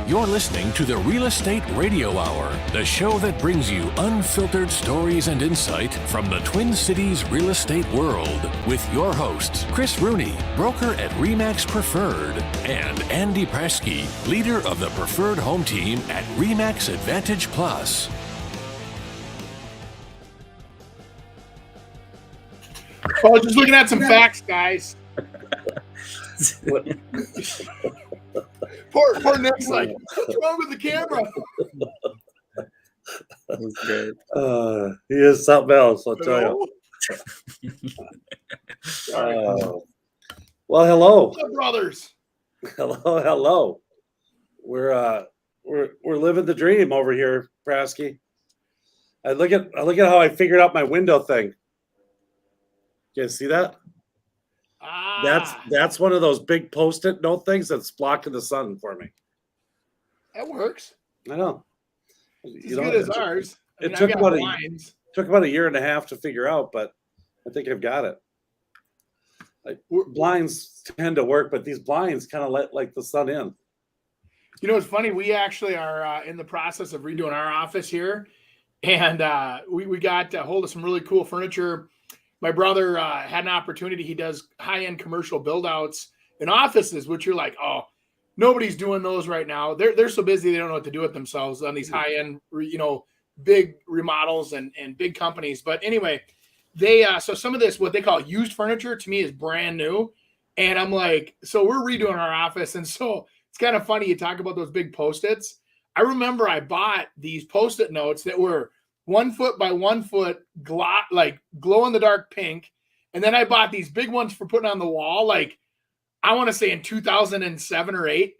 You're listening to the Real Estate Radio Hour, the show that brings you unfiltered stories and insight from the Twin Cities real estate world with your hosts, Chris Rooney, broker at RE/MAX Preferred, and Andy Presky, leader of the Preferred Home Team at RE/MAX Advantage Plus. Oh, just looking at some facts, guys. Poor Nick's like, what's wrong with the camera? That's great. He is something else, I'll tell you. Well, hello. What's up, brothers? Hello. We're living the dream over here, Prasky. I look at how I figured out my window thing. You guys see that? That's one of those big Post-it note things that's blocking the sun for me. That works. I know. It's as good as ours. It took about a year and a half to figure out, but I think I've got it. Like blinds tend to work, but these blinds kind of let like the sun in. You know, it's funny. We actually are in the process of redoing our office here, and we got a hold of some really cool furniture. My brother had an opportunity. He does high-end commercial build-outs in offices, which you're like, oh, nobody's doing those right now. They're so busy they don't know what to do with themselves on these high-end, big remodels and big companies. But anyway, they so some of this, what they call used furniture, to me is brand new. And I'm like, so we're redoing our office. And so it's kind of funny you talk about those big Post-its. I remember I bought these Post-it notes that were 1 foot by 1 foot, glow in the dark pink. And then I bought these big ones for putting on the wall, like I want to say in 2007 or 8,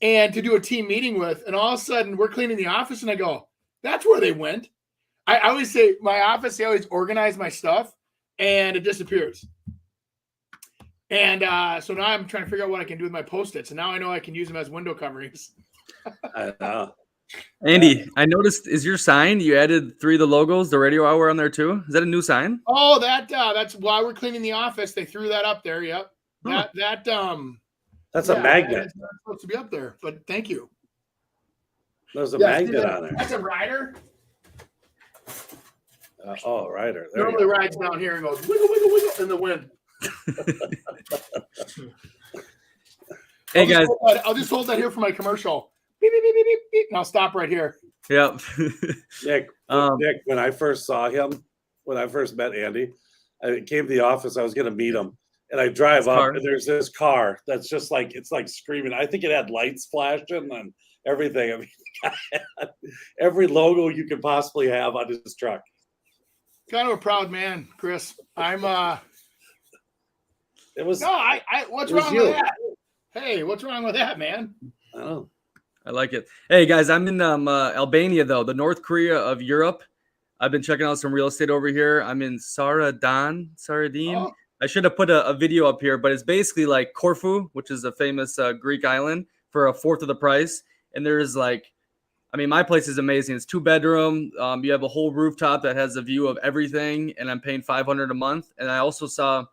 and to do a team meeting with. And all of a sudden we're cleaning the office and I go, that's where they went. I always say my office, I always organize my stuff and it disappears. And so now I'm trying to figure out what I can do with my Post-its. And now I know I can use them as window coverings. I know. Andy, I noticed, is your sign, you added 3 of the logos, the radio hour on there too? Is that a new sign? Oh, that's while we're cleaning the office. They threw that up there. Yep. That's a magnet. It's not supposed to be up there, but thank you. There's a magnet on there. That's a rider. Rider. Normally rides down here and goes wiggle, wiggle, wiggle in the wind. Hey guys, I'll just hold that here for my commercial. Beep, beep, beep, beep, beep, and I'll stop right here. Yep. Nick, when I first saw him, when I first met Andy, I came to the office. I was going to meet him, and I drive up, and there's this car that's just like it's like screaming. I think it had lights flashing and everything. I mean, had every logo you could possibly have on his truck. Kind of a proud man, Chris. I'm. It was. No, what's wrong with that? Hey, what's wrong with that, man? I don't know. I like it. Hey guys, I'm in Albania though, the North Korea of Europe. I've been checking out some real estate over here. I'm in Saradin. Oh. I should have put a video up here, but it's basically like Corfu, which is a famous Greek island, for a fourth of the price. And there's my place is amazing. It's 2-bedroom. You have a whole rooftop that has a view of everything, and I'm paying $500 a month. And I also saw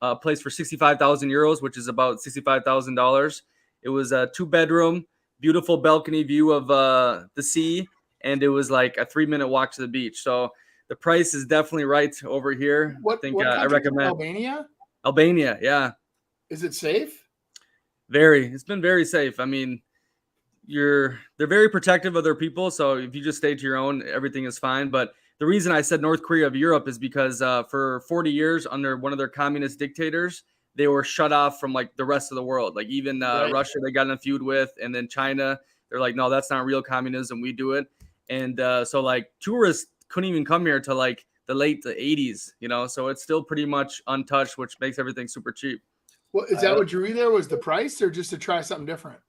a place for 65,000 euros, which is about $65,000. It was a 2-bedroom. Beautiful balcony view of the sea, and it was like a 3-minute walk to the beach. So the price is definitely right over here. I recommend Albania. Yeah. Is it safe? Very. It's been very safe. I mean, they're very protective of their people. So if you just stay to your own, everything is fine. But the reason I said North Korea of Europe is because for 40 years under one of their communist dictators, they were shut off from like the rest of the world. Like even Russia, they got in a feud with, and then China, they're like, no, that's not real communism. We do it. And so like tourists couldn't even come here to like the late 80s, so it's still pretty much untouched, which makes everything super cheap. Well, is that what drew you there, was the price, or just to try something different?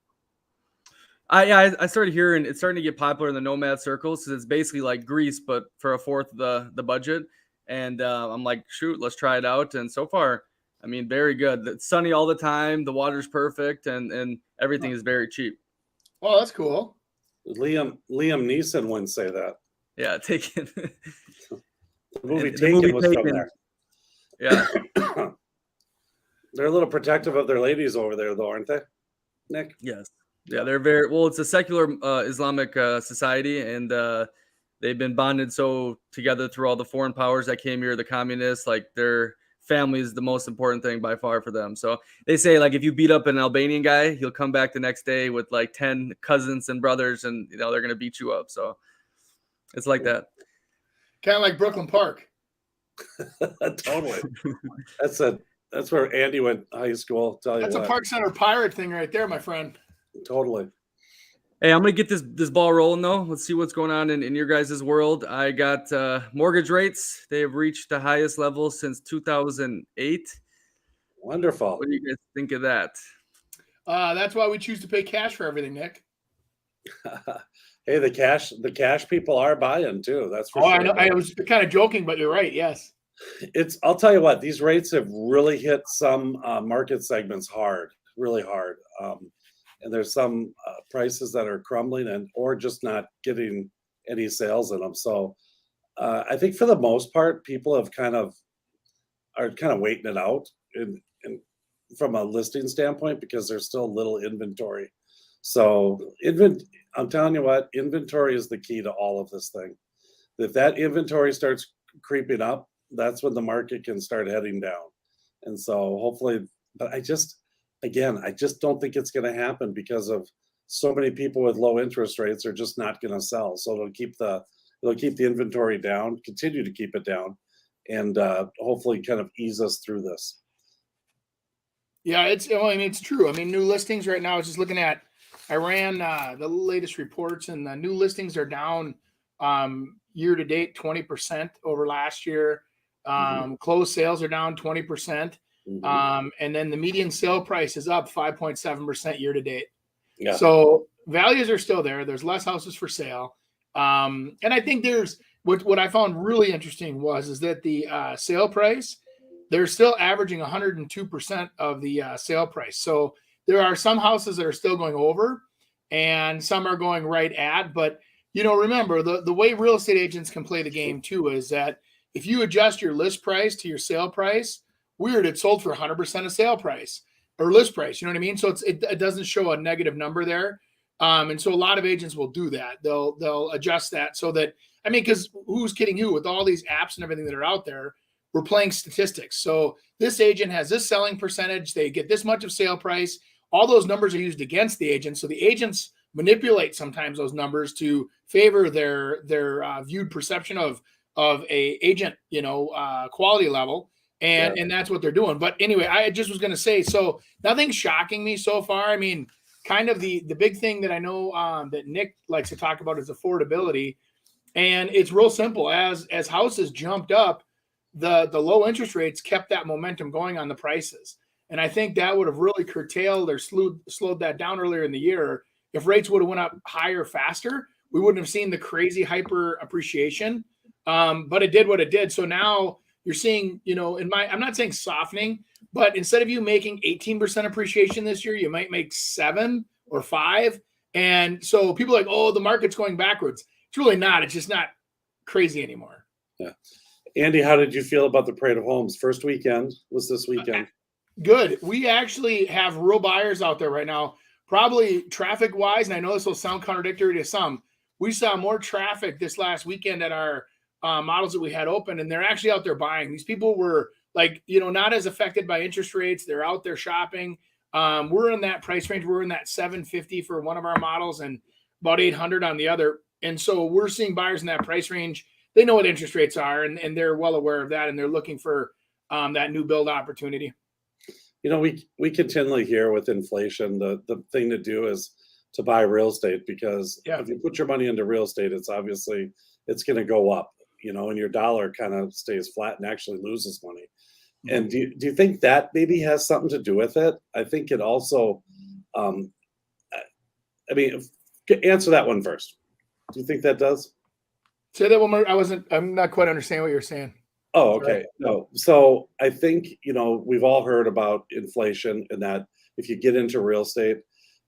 I started hearing it's starting to get popular in the nomad circles because it's basically like Greece, but for a fourth of the budget. And I'm like, shoot, let's try it out. And so far, I mean, very good. It's sunny all the time. The water's perfect, and everything is very cheap. Oh, that's cool. Liam Neeson wouldn't say that. Yeah, Taken. The movie Taken was from there. Yeah. They're a little protective of their ladies over there, though, aren't they, Nick? Yes. Yeah, they're very well. It's a secular Islamic society, and they've been bonded so together through all the foreign powers that came here, the communists. Like their family is the most important thing by far for them. So they say like if you beat up an Albanian guy, he'll come back the next day with like 10 cousins and brothers, and they're gonna beat you up. So it's like that. Kind of like Brooklyn Park. Totally. That's where Andy went high school. That's a Park Center pirate thing right there, my friend. Totally. Hey, I'm gonna get this ball rolling though. Let's see what's going on in your guys' world. I got mortgage rates. They have reached the highest level since 2008. Wonderful. What do you guys think of that? That's why we choose to pay cash for everything, Nick. Hey, the cash people are buying too. That's for sure. I know. I was kind of joking, but you're right. Yes. I'll tell you what, these rates have really hit some market segments hard, really hard. And there's some prices that are crumbling or just not getting any sales in them. So I think for the most part, people have are waiting it out in from a listing standpoint because there's still little inventory. So I'm telling you what, inventory is the key to all of this thing. If that inventory starts creeping up, that's when the market can start heading down. And so hopefully, but I just don't think it's going to happen because of so many people with low interest rates are just not going to sell. So it'll keep the inventory down, continue to keep it down, and hopefully kind of ease us through this. Yeah, it's true. I mean, new listings right now. I was just looking at. I ran the latest reports, and the new listings are down year to date 20% over last year. Closed sales are down 20%. And then the median sale price is up 5.7% year to date. Yeah. So values are still there. There's less houses for sale. And I think there's what I found really interesting is that the sale price, they're still averaging 102% of the sale price. So there are some houses that are still going over and some are going right at, but remember the way real estate agents can play the game too is that if you adjust your list price to your sale price, it sold for 100% of sale price or list price. You know what I mean? So it doesn't show a negative number there. And so a lot of agents will do that. They'll adjust that so that, because who's kidding who with all these apps and everything that are out there, we're playing statistics. So this agent has this selling percentage. They get this much of sale price. All those numbers are used against the agent. So the agents manipulate sometimes those numbers to favor their viewed perception of a agent, quality level. And that's what they're doing. But anyway, I just was going to say, so nothing's shocking me so far. Kind of the big thing that I know that Nick likes to talk about is affordability. And it's real simple. As houses jumped up, the low interest rates kept that momentum going on the prices. And I think that would have really curtailed or slowed that down earlier in the year. If rates would have went up higher faster, we wouldn't have seen the crazy hyper appreciation. But it did what it did. So now you're seeing, I'm not saying softening, but instead of you making 18% appreciation this year, you might make 7 or 5. And so people are like, oh, the market's going backwards. It's really not. It's just not crazy anymore. Yeah. Andy, how did you feel about the Parade of Homes? First weekend was this weekend. Good. We actually have real buyers out there right now, probably traffic wise. And I know this will sound contradictory to some. We saw more traffic this last weekend at our models that we had open, and they're actually out there buying. These people were not as affected by interest rates. They're out there shopping. We're in that price range. We're in that $750 for one of our models and about $800 on the other. And so we're seeing buyers in that price range. They know what interest rates are, and they're well aware of that, and they're looking for that new build opportunity. We continually hear with inflation, the thing to do is to buy real estate because if you put your money into real estate, it's going to go up, and your dollar kind of stays flat and actually loses money. Mm-hmm. And do you think that maybe has something to do with it? I think it also, answer that one first. Do you think that does? Say that one more. I'm not quite understanding what you're saying. Oh, okay. Right. No. So I think, we've all heard about inflation and that if you get into real estate,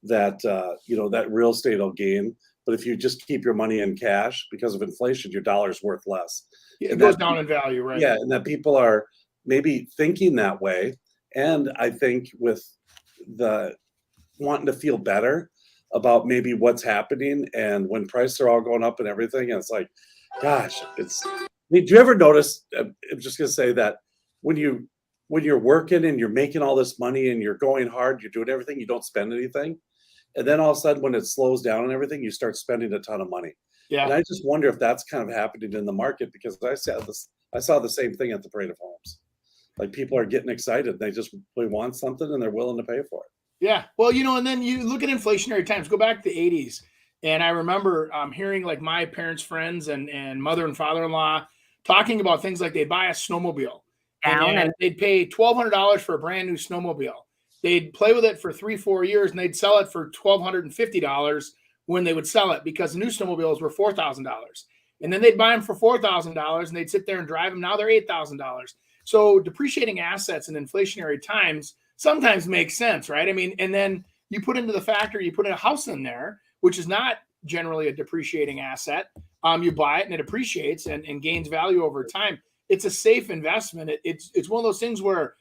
that, that real estate will gain. But if you just keep your money in cash because of inflation, your dollar's worth less. It goes down in value, right? Yeah. And that people are maybe thinking that way. And I think with the wanting to feel better about maybe what's happening and when prices are all going up and everything. And it's like, gosh, do you ever notice, I'm just going to say that when you're working and you're making all this money and you're going hard, you're doing everything, you don't spend anything. And then all of a sudden when it slows down and everything, you start spending a ton of money. Yeah. And I just wonder if that's kind of happening in the market, because I saw the same thing at the Parade of Homes. Like, people are getting excited. They just really want something and they're willing to pay for it. Yeah. Well, and then you look at inflationary times, go back to the 80s. And I remember hearing like my parents' friends and mother and father-in-law talking about things like they'd buy a snowmobile and they'd pay $1,200 for a brand new snowmobile. They'd play with it for 3-4 years and they'd sell it for $1,250 when they would sell it, because the new snowmobiles were $4,000. And then they'd buy them for $4,000 and they'd sit there and drive them. Now they're $8,000. So depreciating assets in inflationary times sometimes makes sense, right? I mean, and then you put into the factor, you put a house in there, which is not generally a depreciating asset. You buy it and it appreciates and gains value over time. It's a safe investment. It's one of those things where,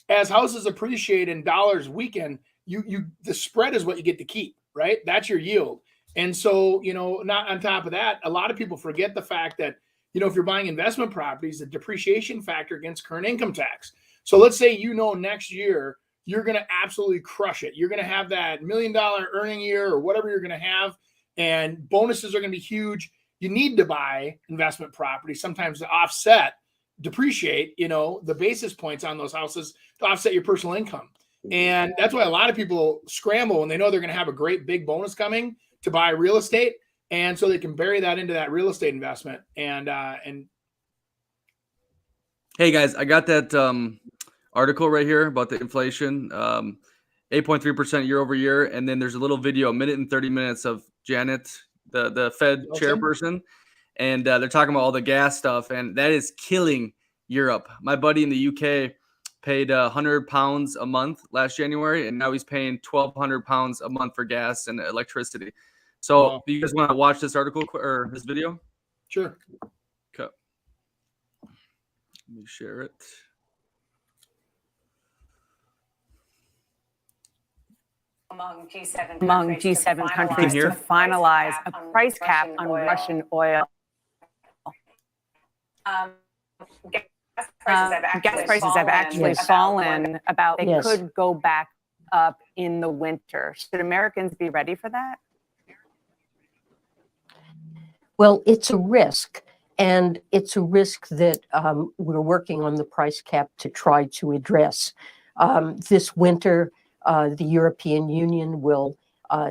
as houses appreciate and dollars weaken, the spread is what you get to keep, right? That's your yield. And so, not on top of that, a lot of people forget the fact that, if you're buying investment properties, the depreciation factor against current income tax. So let's say, next year, you're going to absolutely crush it. You're going to have that $1 million earning year or whatever you're going to have, and bonuses are going to be huge. You need to buy investment property sometimes to depreciate, the basis points on those houses to offset your personal income. And that's why a lot of people scramble when they know they're going to have a great big bonus coming to buy real estate. And so they can bury that into that real estate investment. And hey guys, I got that article right here about the inflation, 8.3% year over year. And then there's a little video, a minute and 30 minutes of Janet, the Fed chairperson. And they're talking about all the gas stuff, and that is killing Europe. My buddy in the UK paid £100 a month last January, and now he's paying £1,200 a month for gas and electricity. So, do you guys want to watch this article or this video? Sure. Okay. Let me share it. Among G7 countries to finalize a price cap on Russian oil. Gas prices have actually fallen about. They could go back up in the winter. Should Americans be ready for that? Well, it's a risk, and it's a risk that we're working on the price cap to try to address. This winter, the European Union will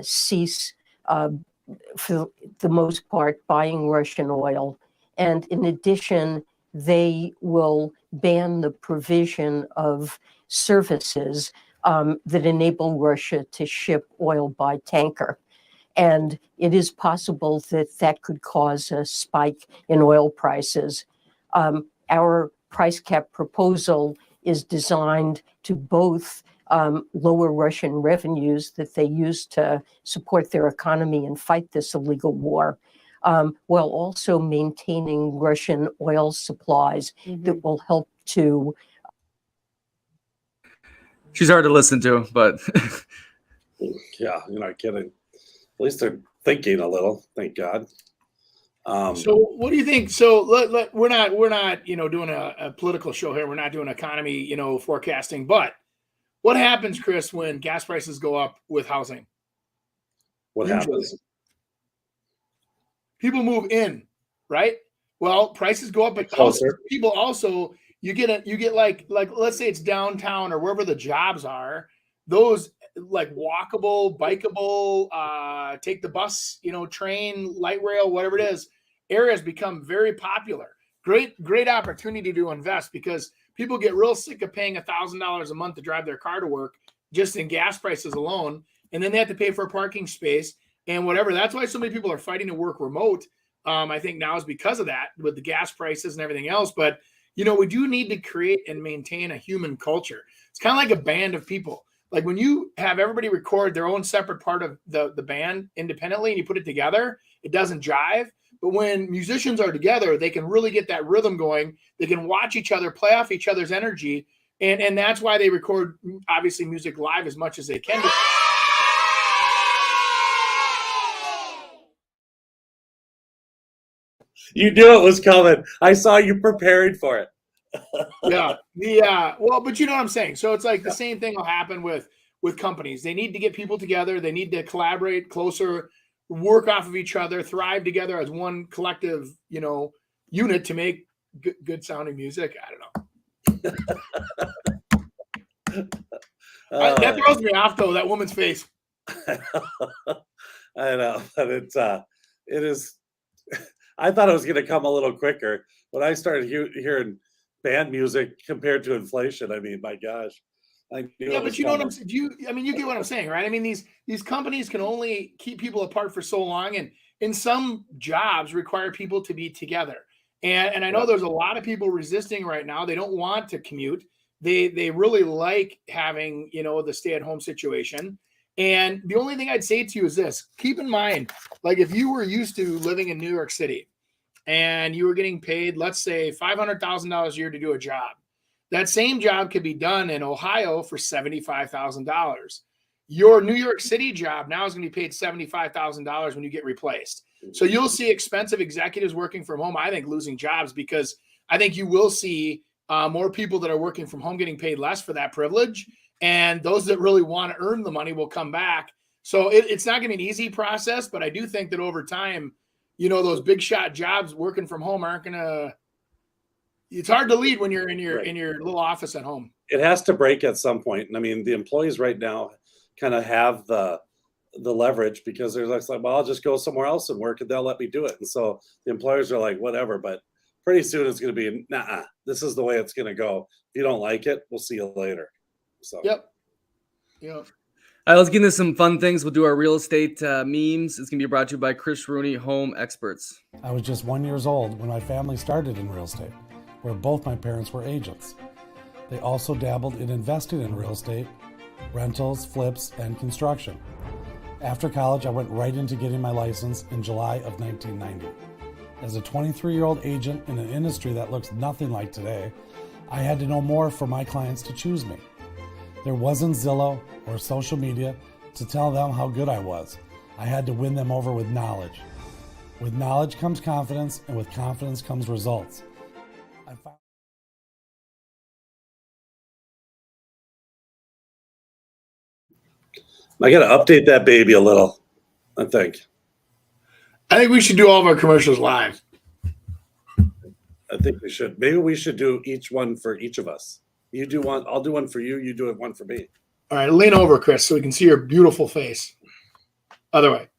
cease, for the most part, buying Russian oil. And in addition, they will ban the provision of services that enable Russia to ship oil by tanker. And it is possible that that could cause a spike in oil prices. Our price cap proposal is designed to both lower Russian revenues that they use to support their economy and fight this illegal war, while also maintaining Russian oil supplies that will help to. She's hard to listen to, but. Yeah, you're not kidding. At least they're thinking a little, thank God. So what do you think? So we're not doing a political show here. We're not doing economy, forecasting. But what happens, Chris, when gas prices go up with housing? What happens? People move in, right? Well, prices go up, but also, people also you get like let's say it's downtown or wherever the jobs are. Those like walkable, bikeable, take the bus, train, light rail, whatever it is, areas become very popular. Great opportunity to invest, because people get real sick of paying $1,000 a month to drive their car to work just in gas prices alone. And then they have to pay for a parking space and whatever. That's why so many people are fighting to work remote. I think now is because of that, with the gas prices and everything else. But, we do need to create and maintain a human culture. It's kind of like a band of people. Like when you have everybody record their own separate part of the band independently and you put it together, it doesn't jive. But when musicians are together, they can really get that rhythm going. They can watch each other, play off each other's energy. And that's why they record, obviously, music live as much as they can. You knew it was coming. I saw you preparing for it. Yeah. Well, but you know what I'm saying. So it's like the same thing will happen with companies. They need to get people together. They need to collaborate closer, work off of each other, thrive together as one collective, unit to make good sounding music. I don't know. That throws me off though. That woman's face. I know, but it is. I thought it was going to come a little quicker when I started hearing band music compared to inflation. I mean, my gosh. Yeah, but you know what I'm saying? You get what I'm saying, right? I mean, these companies can only keep people apart for so long, and in some jobs require people to be together. And I know there's a lot of people resisting right now. They don't want to commute. They really like having, the stay-at-home situation. And the only thing I'd say to you is this: keep in mind, like if you were used to living in New York City and you were getting paid, let's say $500,000 a year to do a job, that same job could be done in Ohio for $75,000. Your New York City job now is going to be paid $75,000 when you get replaced. So you'll see expensive executives working from home, I think, losing jobs, because I think you will see more people that are working from home getting paid less for that privilege. And those that really want to earn the money will come back. So it's not going to be an easy process, but I do think that over time, those big shot jobs working from home aren't going to, it's hard to lead when you're in your little office at home. It has to break at some point. And I mean, the employees right now kind of have the leverage because they're like, well, I'll just go somewhere else and work and they'll let me do it. And so the employers are like, whatever, but pretty soon it's going to be, nah, this is the way it's going to go. If you don't like it, we'll see you later. So. Yep. All right, let's get into some fun things. We'll do our real estate memes. It's going to be brought to you by Chris Rooney, Home Experts. I was just 1 year old when my family started in real estate, where both my parents were agents. They also dabbled in investing in real estate, rentals, flips, and construction. After college, I went right into getting my license in July of 1990. As a 23-year-old agent in an industry that looks nothing like today, I had to know more for my clients to choose me. There wasn't Zillow or social media to tell them how good I was. I had to win them over with knowledge. With knowledge comes confidence, and with confidence comes results. I got to update that baby a little, I think. I think we should do all of our commercials live. I think we should. Maybe we should do each one for each of us. You do one, I'll do one for you. You do one for me. All right, lean over, Chris, so we can see your beautiful face. Other way.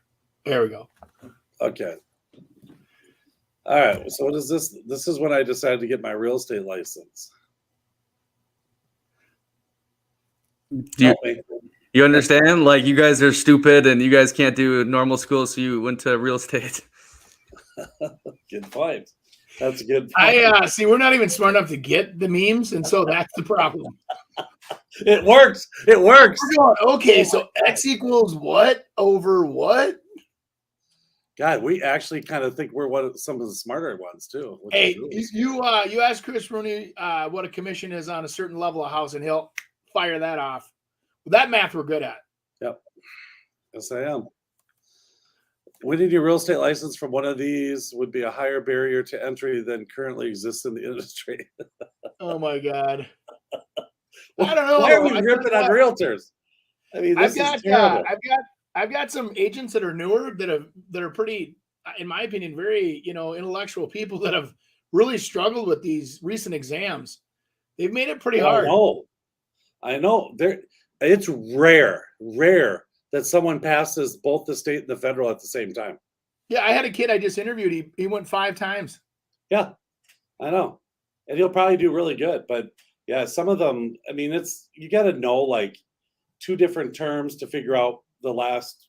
There we go. Okay. All right. So what is this? This is when I decided to get my real estate license. Do you understand? Like, you guys are stupid and you guys can't do normal school, so you went to real estate. Good point. That's a good point. I see. We're not even smart enough to get the memes, and so that's the problem. It works. It works. We're going, okay, so X equals what over what? God, we actually kind of think we're some of the smarter ones too. Hey, really you ask Chris Rooney what a commission is on a certain level of house, and he'll fire that off. That math we're good at. Yep. Yes, I am. Winning your real estate license from one of these would be a higher barrier to entry than currently exists in the industry. Oh my God. I don't know. Why are we ripping on realtors? I mean, this is terrible. I've got some agents that are newer that are pretty, in my opinion, very intellectual people that have really struggled with these recent exams. They've made it pretty hard. I know. It's rare that someone passes both the state and the federal at the same time. Yeah, I had a kid I just interviewed. He went 5 times. Yeah, I know. And he'll probably do really good. But yeah, some of them, I mean, you got to know like 2 different terms to figure out the last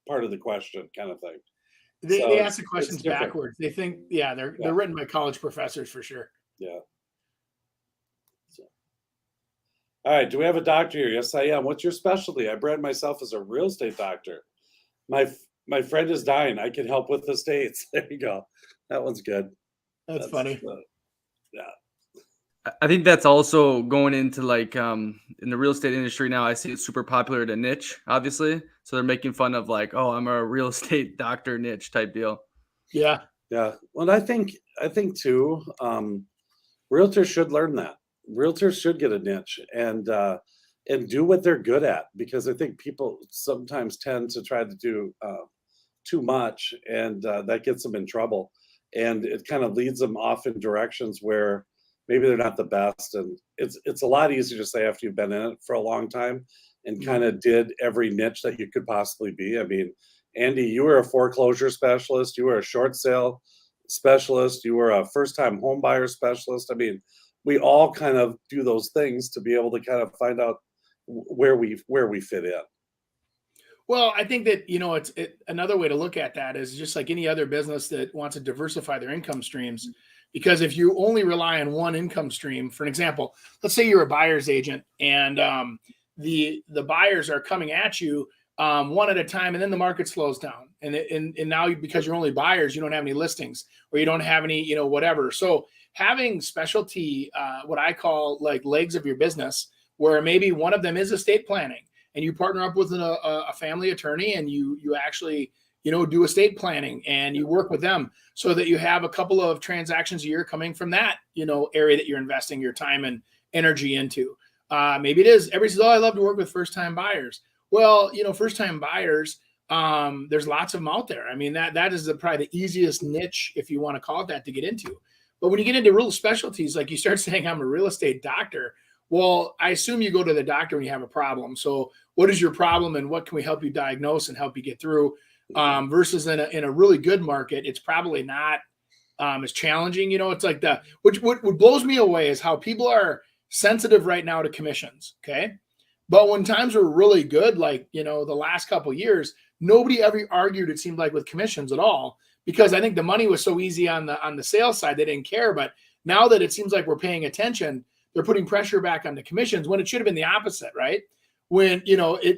part of the question kind of thing. They ask the questions backwards. They think, they're written by college professors for sure. Yeah. All right. Do we have a doctor here? Yes, I am. What's your specialty? I brand myself as a real estate doctor. My friend is dying. I can help with estates. There you go. That one's good. That's funny. Yeah. I think that's also going into like in the real estate industry now. I see it's super popular to niche, obviously. So they're making fun of like, oh, I'm a real estate doctor niche type deal. Yeah. Yeah. Well, I think too, realtors should learn that. Realtors should get a niche and do what they're good at, because I think people sometimes tend to try to do too much, and that gets them in trouble, and it kind of leads them off in directions where maybe they're not the best. And it's a lot easier to say after you've been in it for a long time and kind of did every niche that you could possibly be. I mean, Andy, you were a foreclosure specialist, you were a short sale specialist, you were a first-time home buyer specialist. I mean, we all kind of do those things to be able to kind of find out where we fit in. Well, I think that, it's another way to look at that is just like any other business that wants to diversify their income streams. Because if you only rely on one income stream, for an example, let's say you're a buyer's agent and the buyers are coming at you one at a time, and then the market slows down. And now because you're only buyers, you don't have any listings, or you don't have any, whatever. So having specialty, what I call like legs of your business, where maybe one of them is estate planning, and you partner up with a family attorney, and you actually, do estate planning, and you work with them so that you have a couple of transactions a year coming from that, area that you're investing your time and energy into. Maybe it is, everybody says, oh, I love to work with first-time buyers. Well, first-time buyers, there's lots of them out there. I mean, that is probably the easiest niche, if you want to call it that, to get into. But when you get into real specialties, like you start saying, I'm a real estate doctor. Well, I assume you go to the doctor when you have a problem. So what is your problem, and what can we help you diagnose and help you get through? Versus in a really good market, it's probably not as challenging. It's like what blows me away is how people are sensitive right now to commissions. Okay. But when times were really good, like, the last couple of years, nobody ever argued, it seemed like, with commissions at all, because I think the money was so easy on the sales side, they didn't care. But now that it seems like we're paying attention, they're putting pressure back on the commissions, when it should have been the opposite, right? When,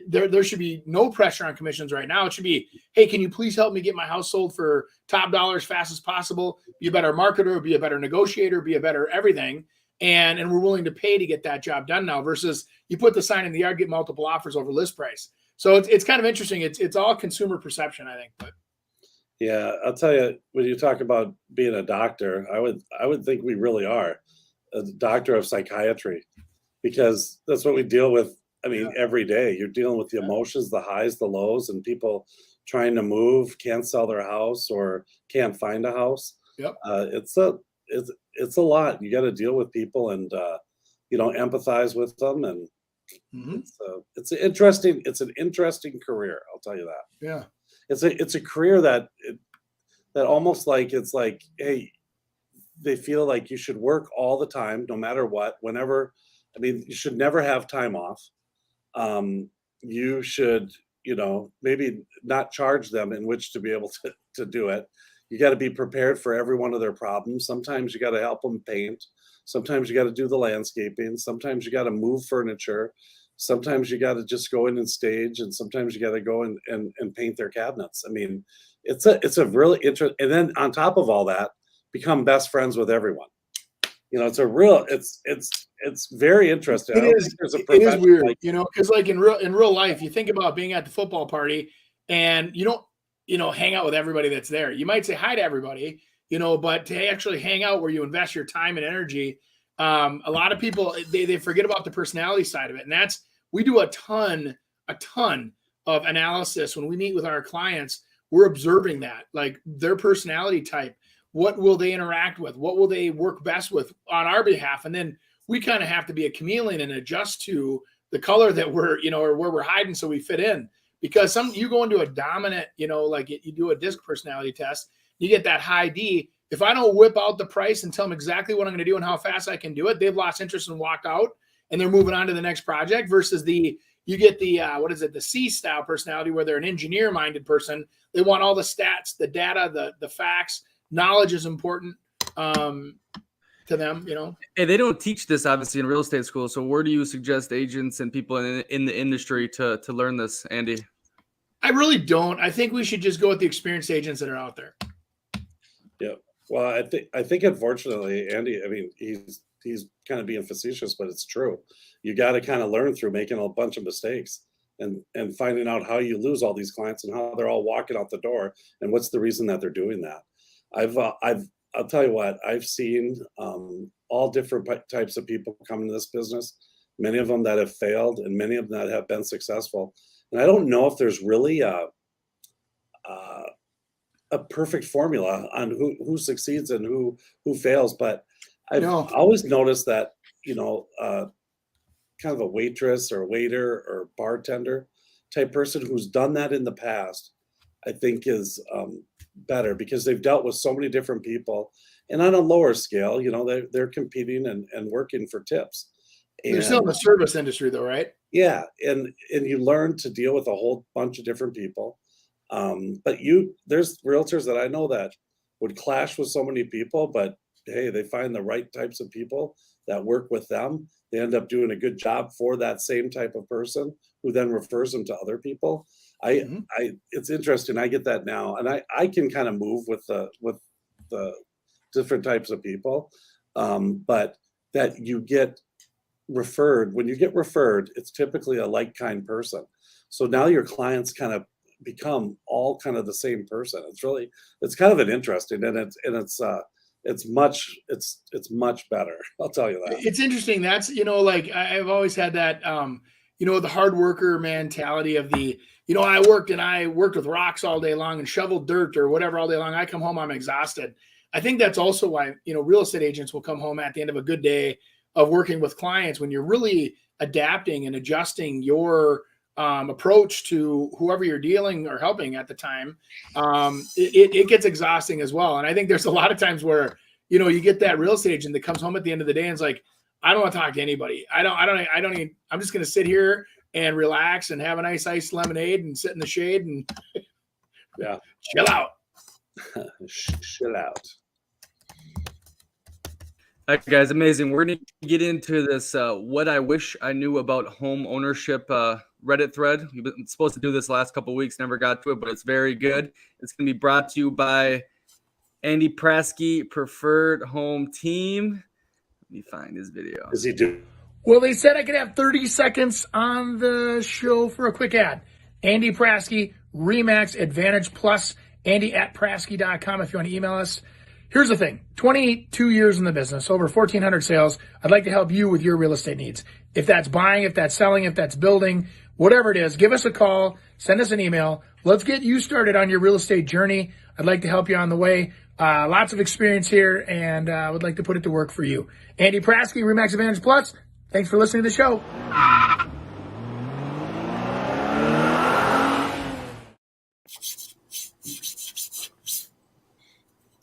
there should be no pressure on commissions right now. It should be, hey, can you please help me get my house sold for top dollar as fast as possible? Be a better marketer, be a better negotiator, be a better everything. And we're willing to pay to get that job done now, versus you put the sign in the yard, get multiple offers over list price. So it's kind of interesting. It's all consumer perception, I think. But yeah, I'll tell you, when you talk about being a doctor, I would think we really are a doctor of psychiatry, because that's what we deal with. I mean, every day you're dealing with the emotions, the highs, the lows, and people trying to move, can't sell their house or can't find a house. Yep. It's a lot. You got to deal with people and empathize with them, and it's an interesting career. I'll tell you that. Yeah. It's a career that almost like, it's like, hey, they feel like you should work all the time, no matter what, whenever. I mean, you should never have time off. You should, maybe not charge them in which to be able to do it. You got to be prepared for every one of their problems. Sometimes you got to help them paint. Sometimes you got to do the landscaping. Sometimes you got to move furniture. Sometimes you got to just go in and stage, and sometimes you got to go and paint their cabinets. I mean, it's a really interesting. And then on top of all that, become best friends with everyone. It's very interesting. It is weird, because like in real life, you think about being at the football party and you don't, hang out with everybody that's there. You might say hi to everybody, but to actually hang out where you invest your time and energy, a lot of people, they forget about the personality side of it. And we do a ton of analysis when we meet with our clients. We're observing that, like their personality type. What will they interact with? What will they work best with on our behalf? And then we kind of have to be a chameleon and adjust to the color that we're, or where we're hiding, so we fit in. Because you go into a dominant, like you do a DISC personality test, you get that high D. If I don't whip out the price and tell them exactly what I'm going to do and how fast I can do it, they've lost interest and walked out, and they're moving on to the next project. Versus you get the the C style personality, where they're an engineer-minded person. They want all the stats, the data, the facts. Knowledge is important to them, Hey, they don't teach this obviously in real estate school. So where do you suggest agents and people in the industry to learn this, Andy? I really don't. I think we should just go with the experienced agents that are out there. Yeah. Well, I think unfortunately, Andy, I mean, he's kind of being facetious, but it's true. You got to kind of learn through making a bunch of mistakes and finding out how you lose all these clients and how they're all walking out the door and what's the reason that they're doing that. I'll tell you what, I've seen all different types of people come into this business, many of them that have failed and many of them that have been successful. And I don't know if there's really a perfect formula on who succeeds and who fails, but I've always noticed that, kind of a waitress or waiter or bartender type person who's done that in the past, I think is better because they've dealt with so many different people. And on a lower scale, they're competing and working for tips. And they're still in the service industry though, right? Yeah. And you learn to deal with a whole bunch of different people. But there's realtors that I know that would clash with so many people, but hey, they find the right types of people that work with them. They end up doing a good job for that same type of person who then refers them to other people. It's interesting. I get that now, and I can kind of move with the different types of people, but that you get referred. When you get referred, it's typically a like kind person. So now your clients kind of become all kind of the same person. It's kind of an interesting, and it's much better. I'll tell you that. It's interesting. That's, I've always had that, the hard worker mentality of I worked with rocks all day long and shoveled dirt or whatever all day long. I come home, I'm exhausted. I think that's also why, real estate agents will come home at the end of a good day of working with clients when you're really adapting and adjusting your approach to whoever you're dealing or helping at the time. It gets exhausting as well. And I think there's a lot of times where, you get that real estate agent that comes home at the end of the day and it's like, I don't want to talk to anybody. I'm just going to sit here and relax and have a nice iced lemonade and sit in the shade and chill out. Chill out. All right, guys, amazing. We're going to get into this what I wish I knew about home ownership Reddit thread. We've been supposed to do this last couple of weeks, never got to it, but it's very good. It's going to be brought to you by Andy Prasky, Preferred Home Team. Let me find his video. Does he do? Well, they said I could have 30 seconds on the show for a quick ad. Andy Prasky, Remax Advantage Plus, Andy@Prasky.com if you want to email us. Here's the thing, 22 years in the business, over 1,400 sales. I'd like to help you with your real estate needs. If that's buying, if that's selling, if that's building, whatever it is, give us a call, send us an email. Let's get you started on your real estate journey. I'd like to help you on the way. Lots of experience here, and I would like to put it to work for you. Andy Prasky, Remax Advantage Plus. Thanks for listening to the show.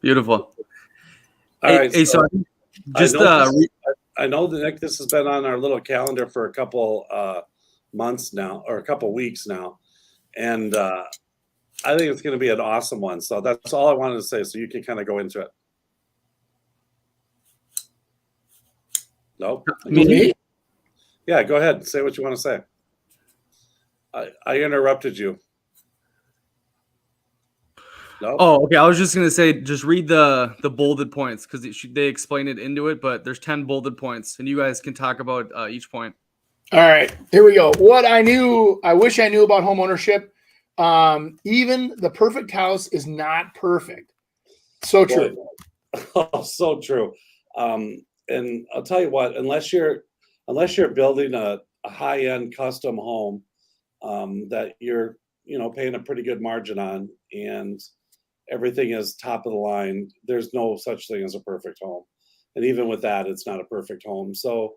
Beautiful. All right. Hey, so just I know that Nick, this has been on our little calendar for a couple months now, or a couple weeks now, and I think it's going to be an awesome one. So that's all I wanted to say. So you can kind of go into it. Nope. Me? Yeah, go ahead. Say what you want to say. I interrupted you. No. Oh, okay. I was just gonna say, just read the bolded points because they explain it into it, but there's 10 bolded points, and you guys can talk about each point. All right, here we go. What I wish I knew about home ownership. Even the perfect house is not perfect. So true. Oh, so true. And I'll tell you what, unless you're building a high-end custom home that you're paying a pretty good margin on, and everything is top of the line, there's no such thing as a perfect home. And even with that, it's not a perfect home. So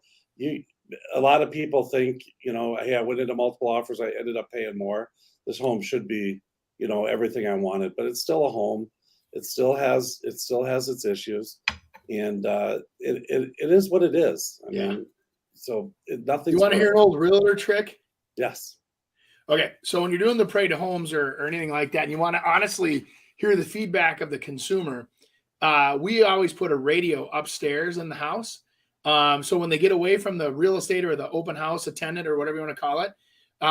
a lot of people think, hey, I went into multiple offers, I ended up paying more. This home should be, everything I wanted, but it's still a home. It still has its issues, and it is what it is. I mean, so nothing. You want to hear an old realtor trick? Yes. Okay, so when you're doing the Pray to Homes or anything like that, and you want to honestly hear the feedback of the consumer, we always put a radio upstairs in the house. So when they get away from the real estate or the open house attendant or whatever you want to call it,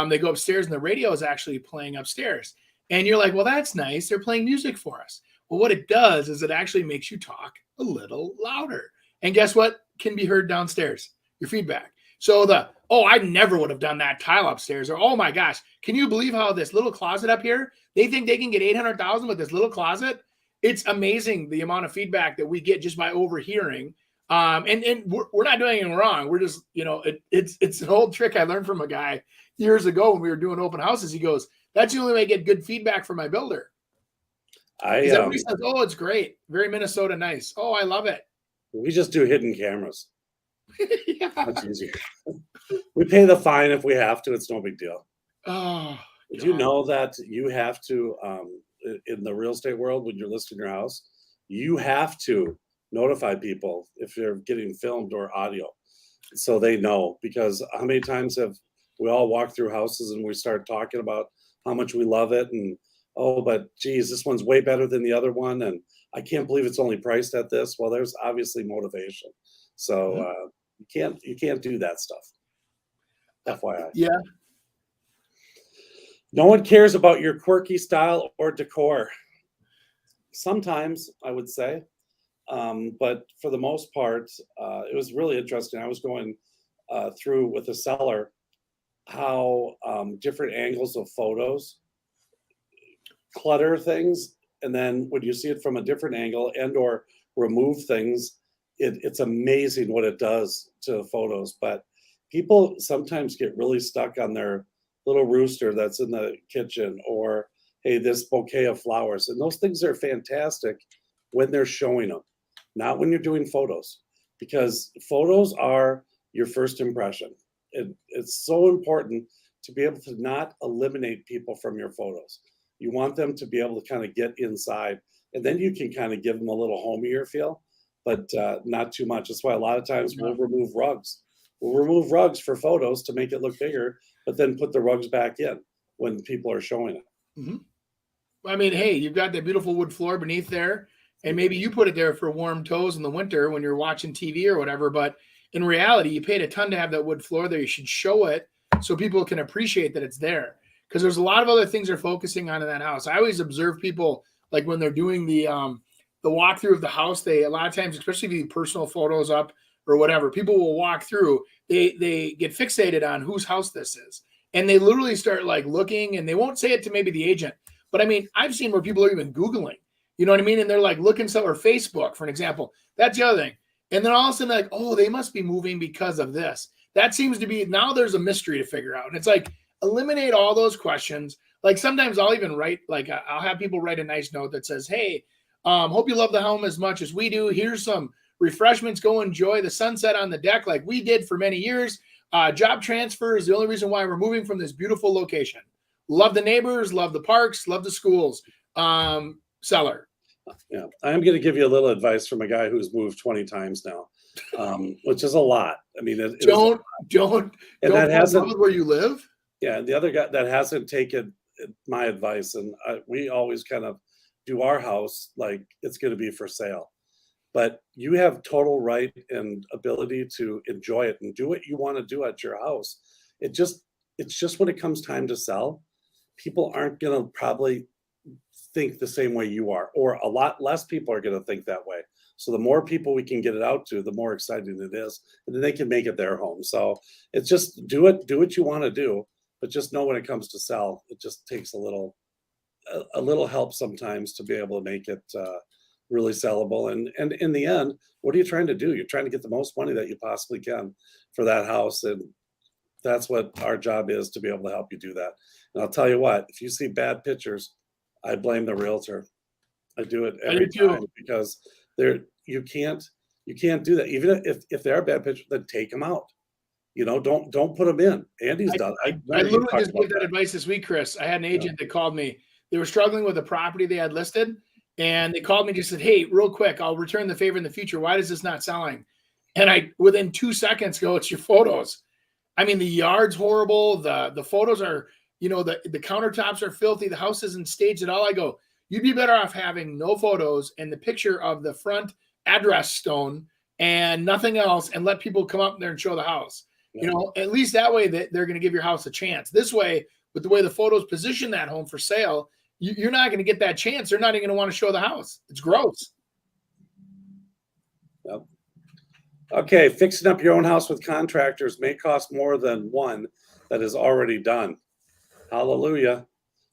they go upstairs and the radio is actually playing upstairs. And you're like, well, that's nice. They're playing music for us. Well, what it does is it actually makes you talk a little louder. And guess what can be heard downstairs? Your feedback. So I never would have done that tile upstairs, or, oh my gosh, can you believe how this little closet up here, they think they can get $800,000 with this little closet? it's amazing the amount of feedback that we get just by overhearing. And we're not doing anything wrong. We're just, it's an old trick I learned from a guy years ago when we were doing open houses. He goes, "That's the only way I get good feedback from my builder." Everybody says, "Oh, it's great. Very Minnesota nice. Oh, I love it." We just do hidden cameras. Yeah. Much easier. We pay the fine if we have to. It's no big deal. Oh, did you know that you have to, in the real estate world, when you're listing your house, you have to notify people if they're getting filmed or audio, so they know? Because how many times have we all walked through houses and we start talking about how much we love it, and oh, but geez, this one's way better than the other one, and I can't believe it's only priced at this. Well, there's obviously motivation. So you can't do that stuff. FYI. Yeah. No one cares about your quirky style or decor. Sometimes, I would say, but for the most part, it was really interesting. I was going through with a seller how different angles of photos clutter things, and then when you see it from a different angle and or remove things, it's amazing what it does to photos. But people sometimes get really stuck on their little rooster that's in the kitchen, or hey, this bouquet of flowers, and those things are fantastic when they're showing them, not when you're doing photos, because photos are your first impression. It's so important to be able to not eliminate people from your photos. You want them to be able to kind of get inside, and then you can kind of give them a little homier feel, but not too much. That's why a lot of times we'll remove rugs. We'll remove rugs for photos to make it look bigger, but then put the rugs back in when people are showing it. Mm-hmm. I mean, hey, you've got that beautiful wood floor beneath there, and maybe you put it there for warm toes in the winter when you're watching TV or whatever, but in reality, you paid a ton to have that wood floor there. You should show it so people can appreciate that it's there, because there's a lot of other things they're focusing on in that house. I always observe people, like when they're doing the walkthrough of the house, they, a lot of times, especially if you do personal photos up or whatever, people will walk through, they get fixated on whose house this is. And they literally start like looking, and they won't say it to maybe the agent. But I mean, I've seen where people are even Googling, you know what I mean? And they're like looking or Facebook, for an example. That's the other thing. And then all of a sudden, like, oh, they must be moving because of this. That seems to be, now there's a mystery to figure out. And it's like, eliminate all those questions. Like sometimes I'll even write, like I'll have people write a nice note that says, hey, hope you love the home as much as we do. Here's some refreshments. Go enjoy the sunset on the deck like we did for many years. Job transfer is the only reason why we're moving from this beautiful location. Love the neighbors, love the parks, love the schools. Seller. Yeah, I am going to give you a little advice from a guy who's moved 20 times now, which is a lot. I mean, don't that hasn't where you live. Yeah, and the other guy that hasn't taken my advice, and we always kind of do our house like it's going to be for sale, but you have total right and ability to enjoy it and do what you want to do at your house. It's just when it comes time to sell, people aren't going to probably think the same way you are, or a lot less people are going to think that way. So the more people we can get it out to, the more exciting it is, and then they can make it their home. So it's just do what you want to do, but just know when it comes to sell, it just takes a little help sometimes to be able to make it really sellable. And in the end, what are you trying to do? You're trying to get the most money that you possibly can for that house, and that's what our job is, to be able to help you do that. And I'll tell you what, if you see bad pictures, I blame the realtor. I do it every time, because you can't do that. Even if there are bad pictures, then take them out. You know, don't put them in. Andy's done. I literally just gave that advice this week, Chris. I had an agent that called me. They were struggling with a property they had listed, and they called me and just said, hey, real quick, I'll return the favor in the future. Why is this not selling? And I, within 2 seconds, go, it's your photos. I mean, the yard's horrible. The photos are, you know, the countertops are filthy. The house isn't staged at all. I go, you'd be better off having no photos and the picture of the front address stone and nothing else, and let people come up there and show the house. Yeah. You know, at least that way that they're going to give your house a chance. This way, with the way the photos position that home for sale, you're not going to get that chance. They're not even going to want to show the house. It's gross. Yep. Okay, fixing up your own house with contractors may cost more than one that is already done. Hallelujah.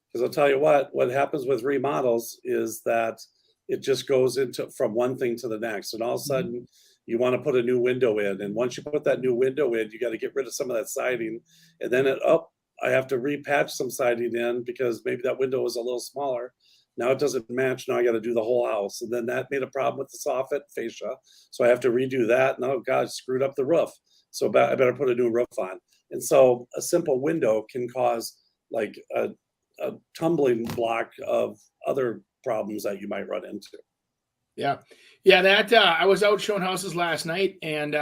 Because I'll tell you what happens with remodels is that it just goes into from one thing to the next. And all of a sudden you want to put a new window in. And once you put that new window in, you got to get rid of some of that siding. And then I have to repatch some siding in because maybe that window was a little smaller. Now it doesn't match. Now I got to do the whole house. And then that made a problem with the soffit fascia. So I have to redo that. And oh God, screwed up the roof. So I better put a new roof on. And so a simple window can cause like a tumbling block of other problems that you might run into. Yeah. That I was out showing houses last night, and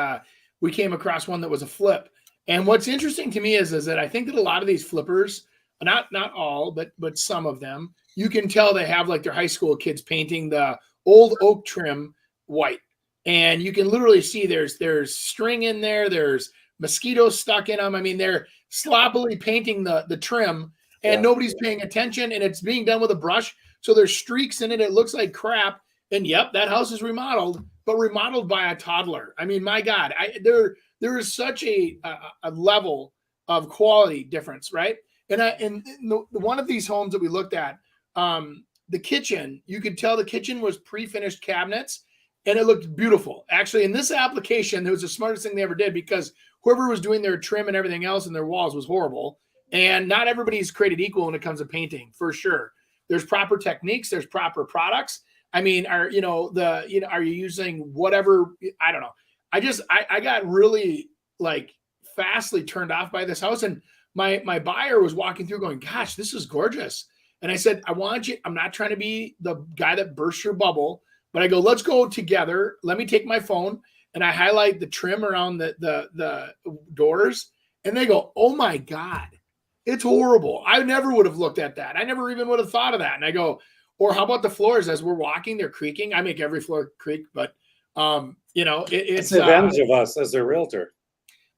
we came across one that was a flip. And what's interesting to me is that I think that a lot of these flippers, not all, but some of them, you can tell they have like their high school kids painting the old oak trim white. And you can literally see there's string in there, there's mosquitoes stuck in them. I mean, they're sloppily painting the trim, and nobody's paying attention, and it's being done with a brush. So there's streaks in it. It looks like crap. And yep, that house is remodeled, but remodeled by a toddler. I mean, my God, there is such a level of quality difference, right? And one of these homes that we looked at, the kitchen, you could tell the kitchen was pre-finished cabinets, and it looked beautiful. Actually, in this application, it was the smartest thing they ever did, because whoever was doing their trim and everything else in their walls was horrible. And not everybody's created equal when it comes to painting, for sure. There's proper techniques, there's proper products. I mean, are you using whatever? I don't know. I got really like fastly turned off by this house, and my buyer was walking through going, gosh, this is gorgeous. And I said, I want you, I'm not trying to be the guy that bursts your bubble, but I go, let's go together. Let me take my phone and I highlight the trim around the doors, and they go, oh my God, it's horrible. I never would have looked at that. I never even would have thought of that. And I go, or how about the floors as we're walking, they're creaking. I make every floor creak, but it's the advantage of us as their realtor.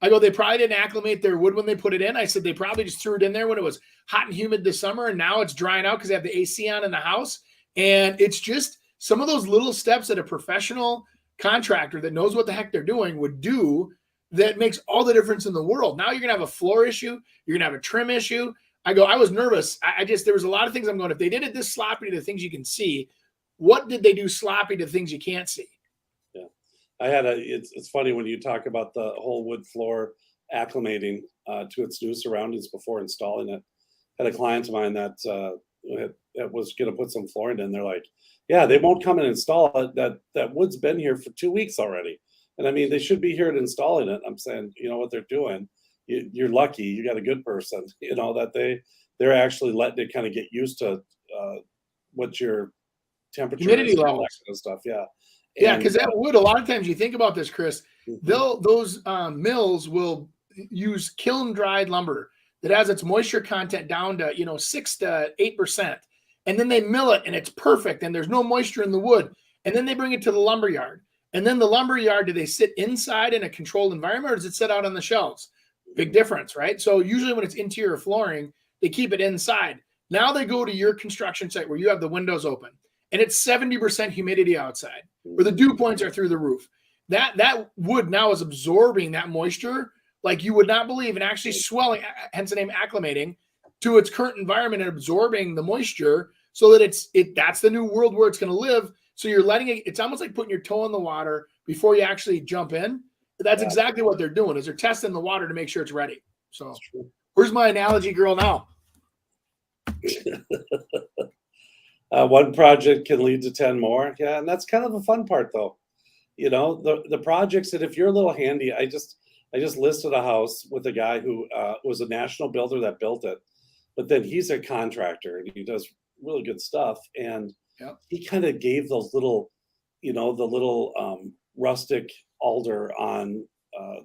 I go, they probably didn't acclimate their wood when they put it in. I said, they probably just threw it in there when it was hot and humid this summer, and now it's drying out because they have the AC on in the house. And it's just some of those little steps that a professional contractor that knows what the heck they're doing would do that makes all the difference in the world. Now you're going to have a floor issue. You're going to have a trim issue. I go, I was nervous. There was a lot of things I'm going, if they did it this sloppy to the things you can see, what did they do sloppy to things you can't see? Yeah. It's funny when you talk about the whole wood floor acclimating to its new surroundings before installing it. I had a client of mine that was going to put some flooring in. They're like, yeah, they won't come and install it. That wood's been here for 2 weeks already. And I mean, they should be here at installing it. I'm saying, you know what they're doing. You're lucky. You got a good person, that they're actually letting it kind of get used to what your temperature humidity is, levels, that kind of stuff. Yeah. Yeah, because that wood, a lot of times you think about this, Chris, those mills will use kiln dried lumber that has its moisture content down to 6 to 8%. And then they mill it and it's perfect and there's no moisture in the wood. And then they bring it to the lumber yard. And then the lumber yard, do they sit inside in a controlled environment, or does it sit out on the shelves? Big difference, right? So usually when it's interior flooring, they keep it inside. Now they go to your construction site where you have the windows open and it's 70% humidity outside, where the dew points are through the roof. That wood now is absorbing that moisture like you would not believe, and actually swelling, hence the name acclimating, to its current environment and absorbing the moisture so that that's the new world where it's going to live. So you're letting it, it's almost like putting your toe in the water before you actually jump in. That's exactly what they're doing, is they're testing the water to make sure it's ready. So where's my analogy girl now? One project can lead to 10 more. Yeah. And that's kind of the fun part though. The projects that if you're a little handy, I just listed a house with a guy who was a national builder that built it, but then he's a contractor and he does really good stuff. And he kind of gave those little, rustic alder on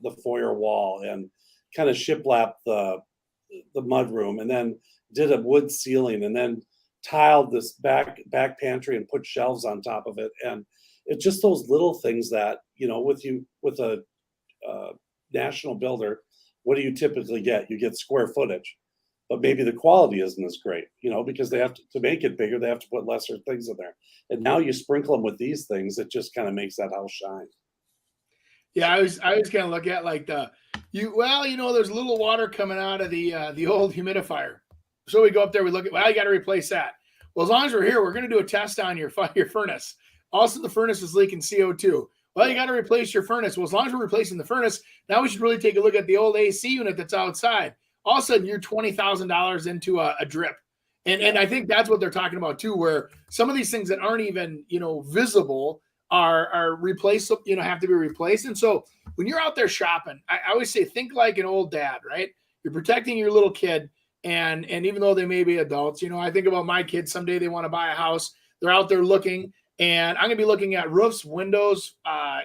the foyer wall and kind of shiplapped the mud room, and then did a wood ceiling, and then tiled this back pantry and put shelves on top of it. And it's just those little things that, with a national builder, what do you typically get? You get square footage, but maybe the quality isn't as great, because they have to make it bigger, they have to put lesser things in there. And now you sprinkle them with these things, it just kind of makes that house shine. Yeah, I was kind of look at like there's a little water coming out of the old humidifier. So we go up there, we look at, you got to replace that. Well, as long as we're here, we're going to do a test on your furnace. Also, the furnace is leaking CO2. Well, you got to replace your furnace. Well, as long as we're replacing the furnace, now we should really take a look at the old AC unit that's outside. All of a sudden, you're $20,000 into a drip. And I think that's what they're talking about too, where some of these things that aren't even, visible are replaced, have to be replaced. And so when you're out there shopping, I always say, think like an old dad, right? You're protecting your little kid. And even though they may be adults, I think about my kids. Someday they want to buy a house. They're out there looking, and I'm going to be looking at roofs, windows,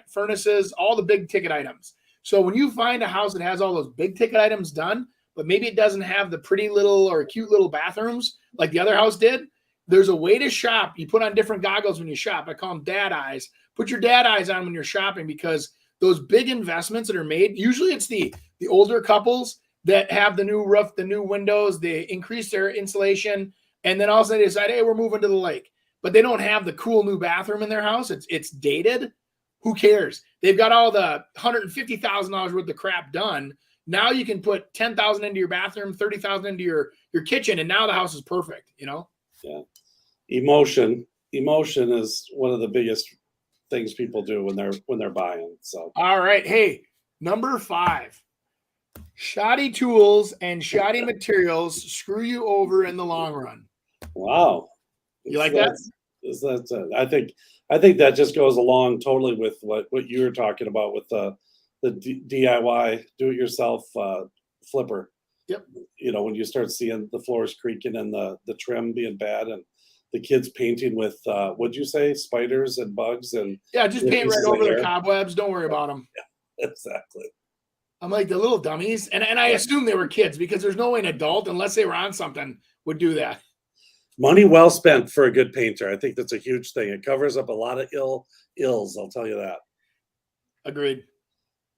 furnaces, all the big ticket items. So when you find a house that has all those big ticket items done, but maybe it doesn't have the pretty little or cute little bathrooms like the other house did, there's a way to shop. You put on different goggles when you shop. I call them dad eyes. Put your dad eyes on when you're shopping, because those big investments that are made, usually it's the older couples that have the new roof, the new windows, they increase their insulation, and then all of a sudden they decide, hey, we're moving to the lake. But they don't have the cool new bathroom in their house. It's dated. Who cares? They've got all the $150,000 worth of crap done. Now you can put $10,000 into your bathroom, $30,000 into your kitchen, and now the house is perfect, Yeah. Emotion is one of the biggest things people do when they're buying. So all right. Hey, number 5. Shoddy tools and shoddy materials screw you over in the long run. Wow. You like that? I think that just goes along totally with what you were talking about with the DIY, do-it-yourself flipper. Yep. When you start seeing the floors creaking and the trim being bad and the kids painting with, what'd you say, spiders and bugs and just paint right over the cobwebs. Don't worry about them. Yeah, exactly. I'm like, the little dummies. And I assume they were kids, because there's no way an adult, unless they were on something, would do that. Money well spent for a good painter. I think that's a huge thing. It covers up a lot of ills, I'll tell you that. Agreed.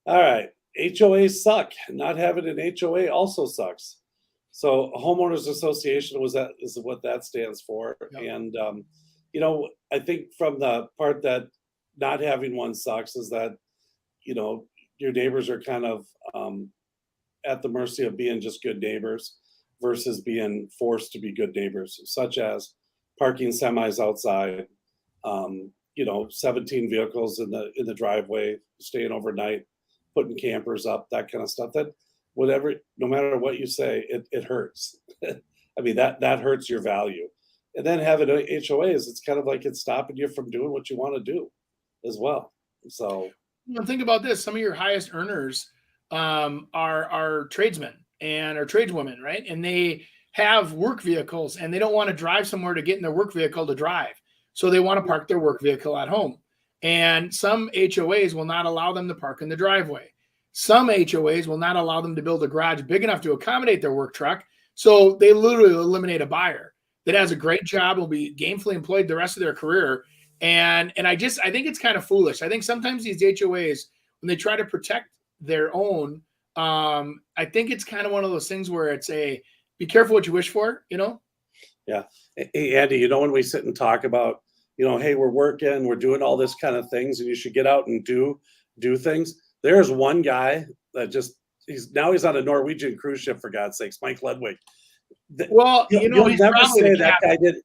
All right. HOAs suck. Not having an HOA also sucks. So a homeowners association is what that stands for. Yep. And, I think from the part that not having one sucks is that, your neighbors are kind of at the mercy of being just good neighbors versus being forced to be good neighbors, such as parking semis outside, 17 vehicles in the driveway, staying overnight, putting campers up, that kind of stuff. That no matter what you say, it hurts. I mean, that hurts your value. And then having HOAs, it's kind of like it's stopping you from doing what you want to do as well. So think about this. Some of your highest earners are tradesmen and are tradeswomen, right? And they have work vehicles, and they don't want to drive somewhere to get in their work vehicle to drive. So they want to park their work vehicle at home. And some HOAs will not allow them to park in the driveway. Some HOAs will not allow them to build a garage big enough to accommodate their work truck. So they literally eliminate a buyer that has a great job, will be gainfully employed the rest of their career. And I think it's kind of foolish. I think sometimes these HOAs, when they try to protect their own, I think it's kind of one of those things where it's be careful what you wish for, Yeah. Hey, Andy, when we sit and talk about, hey, we're working, we're doing all this kind of things, and you should get out and do things. There's one guy that he's on a Norwegian cruise ship, for God's sakes, Mike Ledwig. Well, you'll never say that guy did.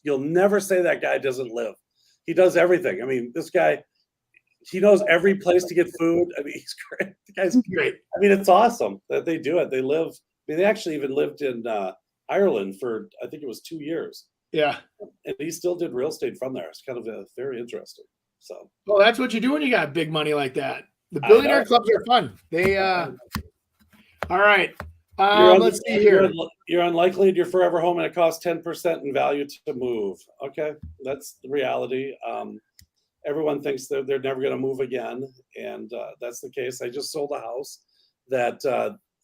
You'll never say that guy doesn't live. He does everything. I mean, this guy, he knows every place to get food. I mean, he's great. The guy's great. I mean, it's awesome that they do it. They actually even lived in Ireland for, I think it was 2 years. Yeah. And he still did real estate from there. It's kind of very interesting. So. Well, that's what you do when you got big money like that. The billionaire clubs are fun. They, all right. Let's see here. You're unlikely in your forever home, and it costs 10% in value to move. Okay, that's the reality. Everyone thinks they're never going to move again, and that's the case. I just sold a house that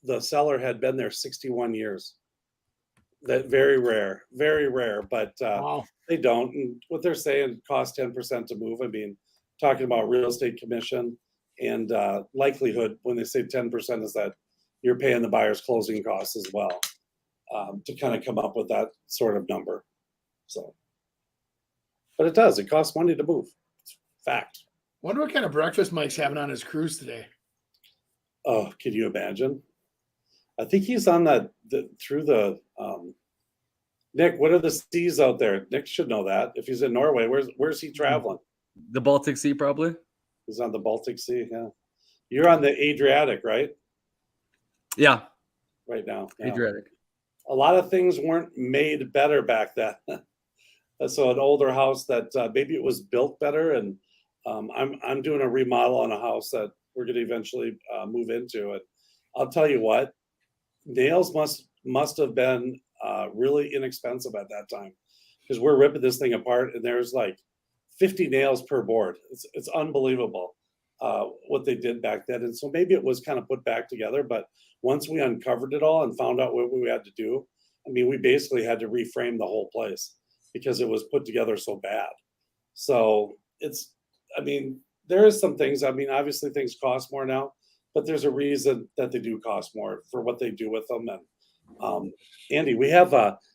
the seller had been there 61 years. That very rare, but wow. They don't. And what they're saying costs 10% to move. I mean, talking about real estate commission and likelihood when they say 10% is that you're paying the buyer's closing costs as well, to kind of come up with that sort of number. So, but it costs money to move. It's fact. Wonder what kind of breakfast Mike's having on his cruise today. Oh, can you imagine? I think he's on through the Nick, what are the seas out there? Nick should know that. If he's in Norway, where's he traveling? The Baltic Sea, probably. He's on the Baltic Sea. Yeah, you're on the Adriatic, right? Yeah, right now. Yeah. Adriatic. A lot of things weren't made better back then. So an older house that maybe it was built better, and I'm doing a remodel on a house that we're going to eventually move into. And I'll tell you what, nails must have been really inexpensive at that time, because we're ripping this thing apart and there's like 50 nails per board. It's unbelievable what they did back then. And so maybe it was kind of put back together, but once we uncovered it all and found out what we had to do, I mean, we basically had to reframe the whole place because it was put together so bad. So I mean, there is some things, I mean, obviously things cost more now, but there's a reason that they do cost more for what they do with them. And Andy, we have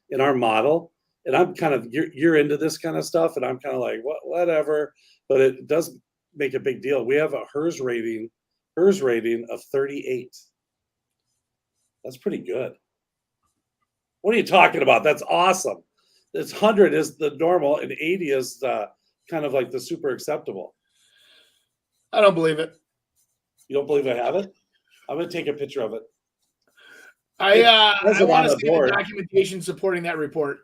in our model, and I'm kind of, you're into this kind of stuff, and I'm kind of like, whatever, but it does make a big deal. We have a HERS rating of 38. That's pretty good. What are you talking about? That's awesome. It's 100 is the normal, and 80 is kind of like the super acceptable. I don't believe it. You don't believe I have it? I'm going to take a picture of it. I want to see the documentation supporting that report.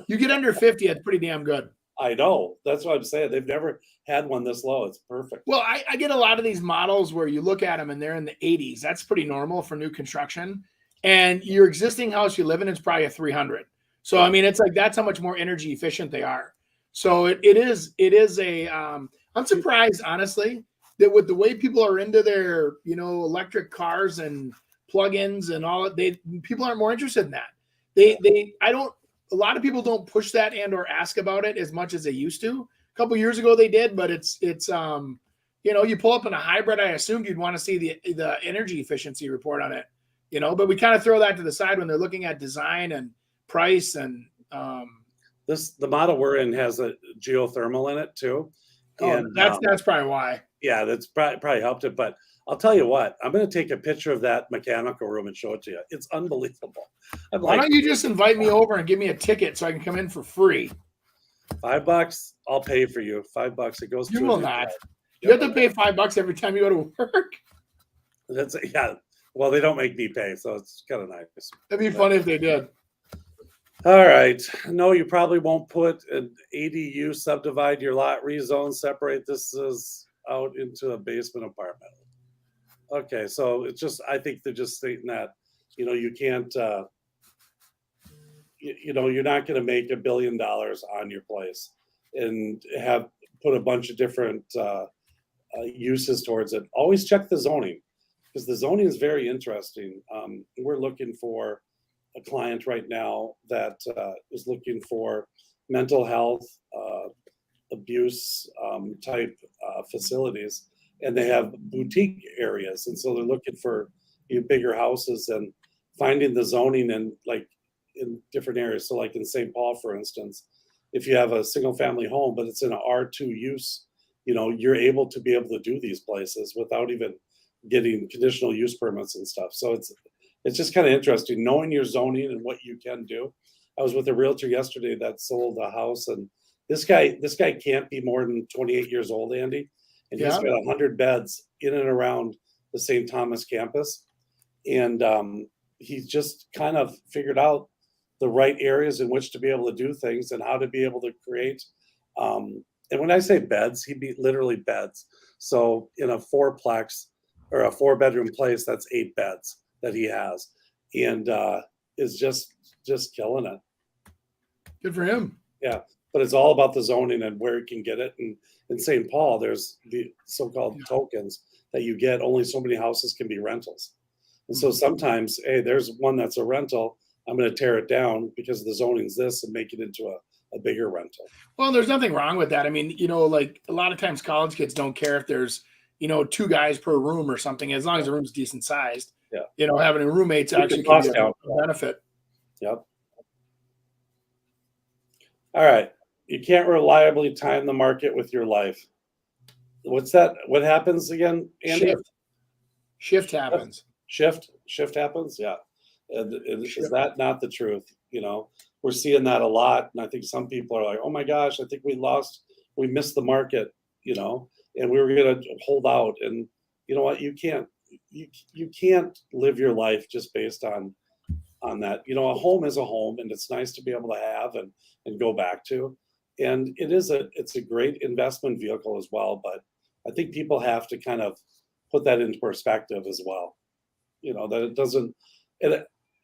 You get under 50, that's pretty damn good. I know. That's what I'm saying. They've never had one this low. It's perfect. Well, I get a lot of these models where you look at them and they're in the 80s. That's pretty normal for new construction. And your existing house you live in is probably a 300. So, I mean, it's like that's how much more energy efficient they are. So it is a, I'm surprised, honestly, that with the way people are into their, electric cars and plugins and all, people aren't more interested in that. A lot of people don't push that and or ask about it as much as they used to. A couple years ago they did, but it's you pull up in a hybrid, I assumed you'd want to see the energy efficiency report on it, but we kind of throw that to the side when they're looking at design and price and the model we're in has a geothermal in it too. And that's probably why. Yeah, that's probably helped it. But I'll tell you what, I'm going to take a picture of that mechanical room and show it to you. It's unbelievable. Why don't you just invite me over and give me a ticket so I can come in for free? $5, I'll pay for you. $5, it goes. You will not. You have to pay $5 every time you go to work. Yeah. Well, they don't make me pay, so it's kind of nice. That'd be funny if they did. All right. No, you probably won't put an ADU, subdivide your lot, rezone, separate. This is out into a basement apartment. Okay, so it's just, I think they're just stating that, you can't, you're not going to make $1 billion on your place and have put a bunch of different uses towards it. Always check the zoning, because the zoning is very interesting. We're looking for a client right now that is looking for mental health, abuse type facilities, and they have boutique areas, and so they're looking for bigger houses and finding the zoning and like in different areas. So like in St. Paul, for instance, if you have a single family home but it's in an R2 use, you're able to do these places without even getting conditional use permits and stuff. So it's just kind of interesting knowing your zoning and what you can do. I was with a realtor yesterday that sold a house, and this guy can't be more than 28 years old, Andy, and he's got 100 beds in and around the St. Thomas campus, and he's just kind of figured out the right areas in which to be able to do things and how to be able to create. And when I say beds, he'd be literally beds. So in a fourplex or a 4-bedroom place, that's 8 beds that he has, and is just killing it. Good for him. Yeah, but it's all about the zoning and where you can get it. And in St. Paul, there's the so-called tokens that you get. Only so many houses can be rentals, and so sometimes, hey, there's one that's a rental. I'm going to tear it down because the zoning's this and make it into a bigger rental. Well, there's nothing wrong with that. I mean, like a lot of times college kids don't care if there's 2 guys per room or something, as long as the room's decent sized. Yeah. Having roommates actually can be a benefit. Yep. All right. You can't reliably time the market with your life. What's that? What happens again, Andy? Shift happens. Shift happens. Yeah. And is that not the truth? We're seeing that a lot. And I think some people are like, oh my gosh, I think we missed the market, and we were going to hold out. And you know what? You can't live your life just based on that. A home is a home, and it's nice to be able to have and go back to. And it's a great investment vehicle as well. But I think people have to kind of put that into perspective as well. That it doesn't,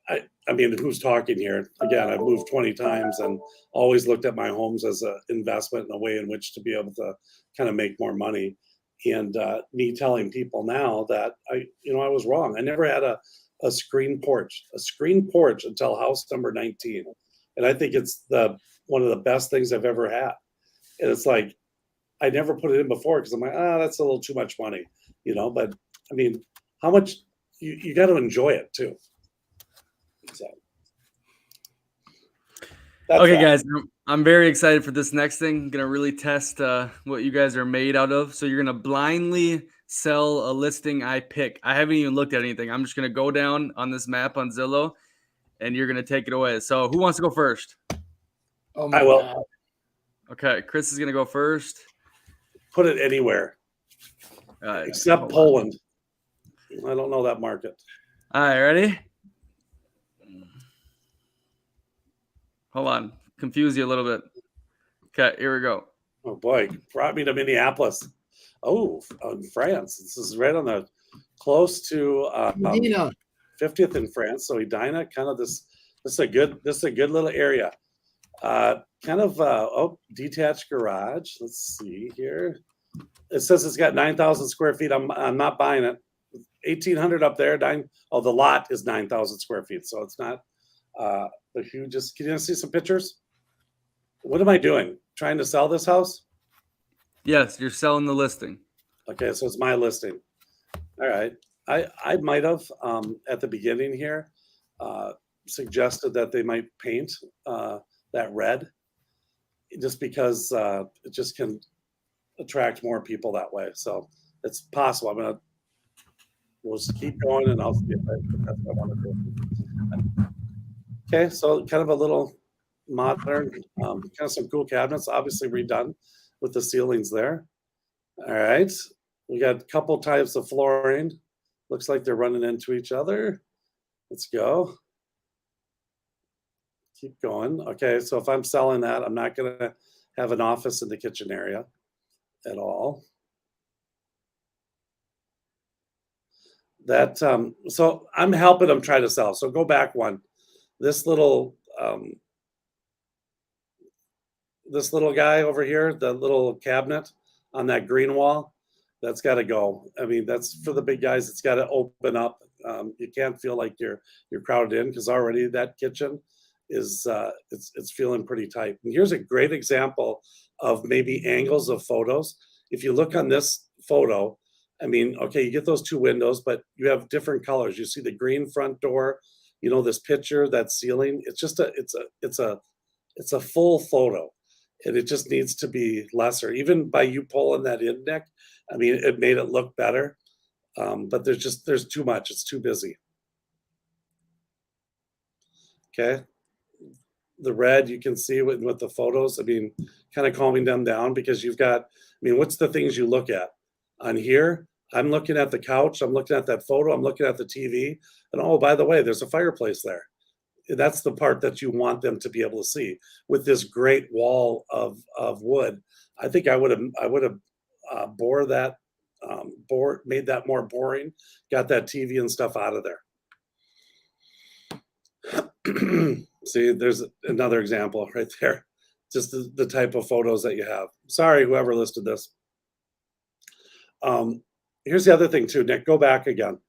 I mean, who's talking here? Again, I've moved 20 times and always looked at my homes as an investment and a way in which to be able to kind of make more money. And me telling people now that I was wrong. I never had a screen porch until house number 19. And I think it's one of the best things I've ever had. And it's like, I never put it in before because I'm like, that's a little too much money, but I mean, how much you got to enjoy it too. So, okay, guys, I'm very excited for this next thing. I'm going to really test what you guys are made out of. So you're going to blindly sell a listing I pick. I haven't even looked at anything. I'm just going to go down on this map on Zillow, and you're going to take it away. So who wants to go first? Oh my I will. God. Okay, Chris is going to go first. Put it anywhere except Poland. I don't know that market. All right, ready? Hold on. Confuse you a little bit. Okay, here we go. Oh, boy. Brought me to Minneapolis. Oh, France. This is right on the close to 50th in France. So Edina, kind of this is a good little area. Detached garage. Let's see here. It says it's got 9,000 square feet. I'm not buying it. 1,800 up there. The lot is 9,000 square feet. So it's not the hugest. Can you see some pictures? What am I doing? Trying to sell this house? Yes, you're selling the listing. Okay, so it's my listing. All right. I might have at the beginning here suggested that they might paint that red, just because it just can attract more people that way. So it's possible. We'll just keep going, and I'll see if that's what I want to do. Okay, so kind of a little modern, kind of some cool cabinets, obviously redone with the ceilings there. All right, we got a couple types of flooring. Looks like they're running into each other. Let's go. Keep going. Okay, so if I'm selling that, I'm not going to have an office in the kitchen area at all. So I'm helping them try to sell. So go back one. This little guy over here, the little cabinet on that green wall, that's got to go. I mean, that's for the big guys. It's got to open up. You can't feel like you're crowded in, because already that kitchen is it's feeling pretty tight. And here's a great example of maybe angles of photos. If you look on this photo, I mean, okay, you get those two windows, but you have different colors. You see the green front door, this picture, that ceiling. It's just it's a full photo, and it just needs to be lesser. Even by you pulling that in, Nick, I mean, it made it look better. But there's too much. It's too busy. Okay. The red, you can see with the photos, I mean, kind of calming them down, because you've got, I mean, what's the things you look at on here? I'm looking at the couch. I'm looking at that photo. I'm looking at the TV. And oh, by the way, there's a fireplace there. That's the part that you want them to be able to see. With this great wall of wood, I think I would have made that more boring, got that TV and stuff out of there. See, there's another example right there. Just the type of photos that you have. Sorry, whoever listed this. Here's the other thing too, Nick, go back again.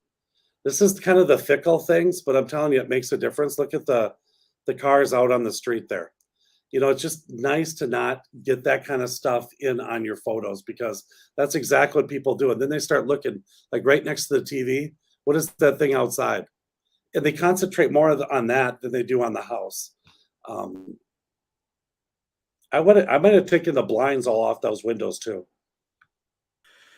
This is kind of the fickle things, but I'm telling you, it makes a difference. Look at the cars out on the street there. It's just nice to not get that kind of stuff in on your photos, because that's exactly what people do. And then they start looking like right next to the TV. What is that thing outside? And they concentrate more on that than they do on the house. I might have taken the blinds all off those windows too.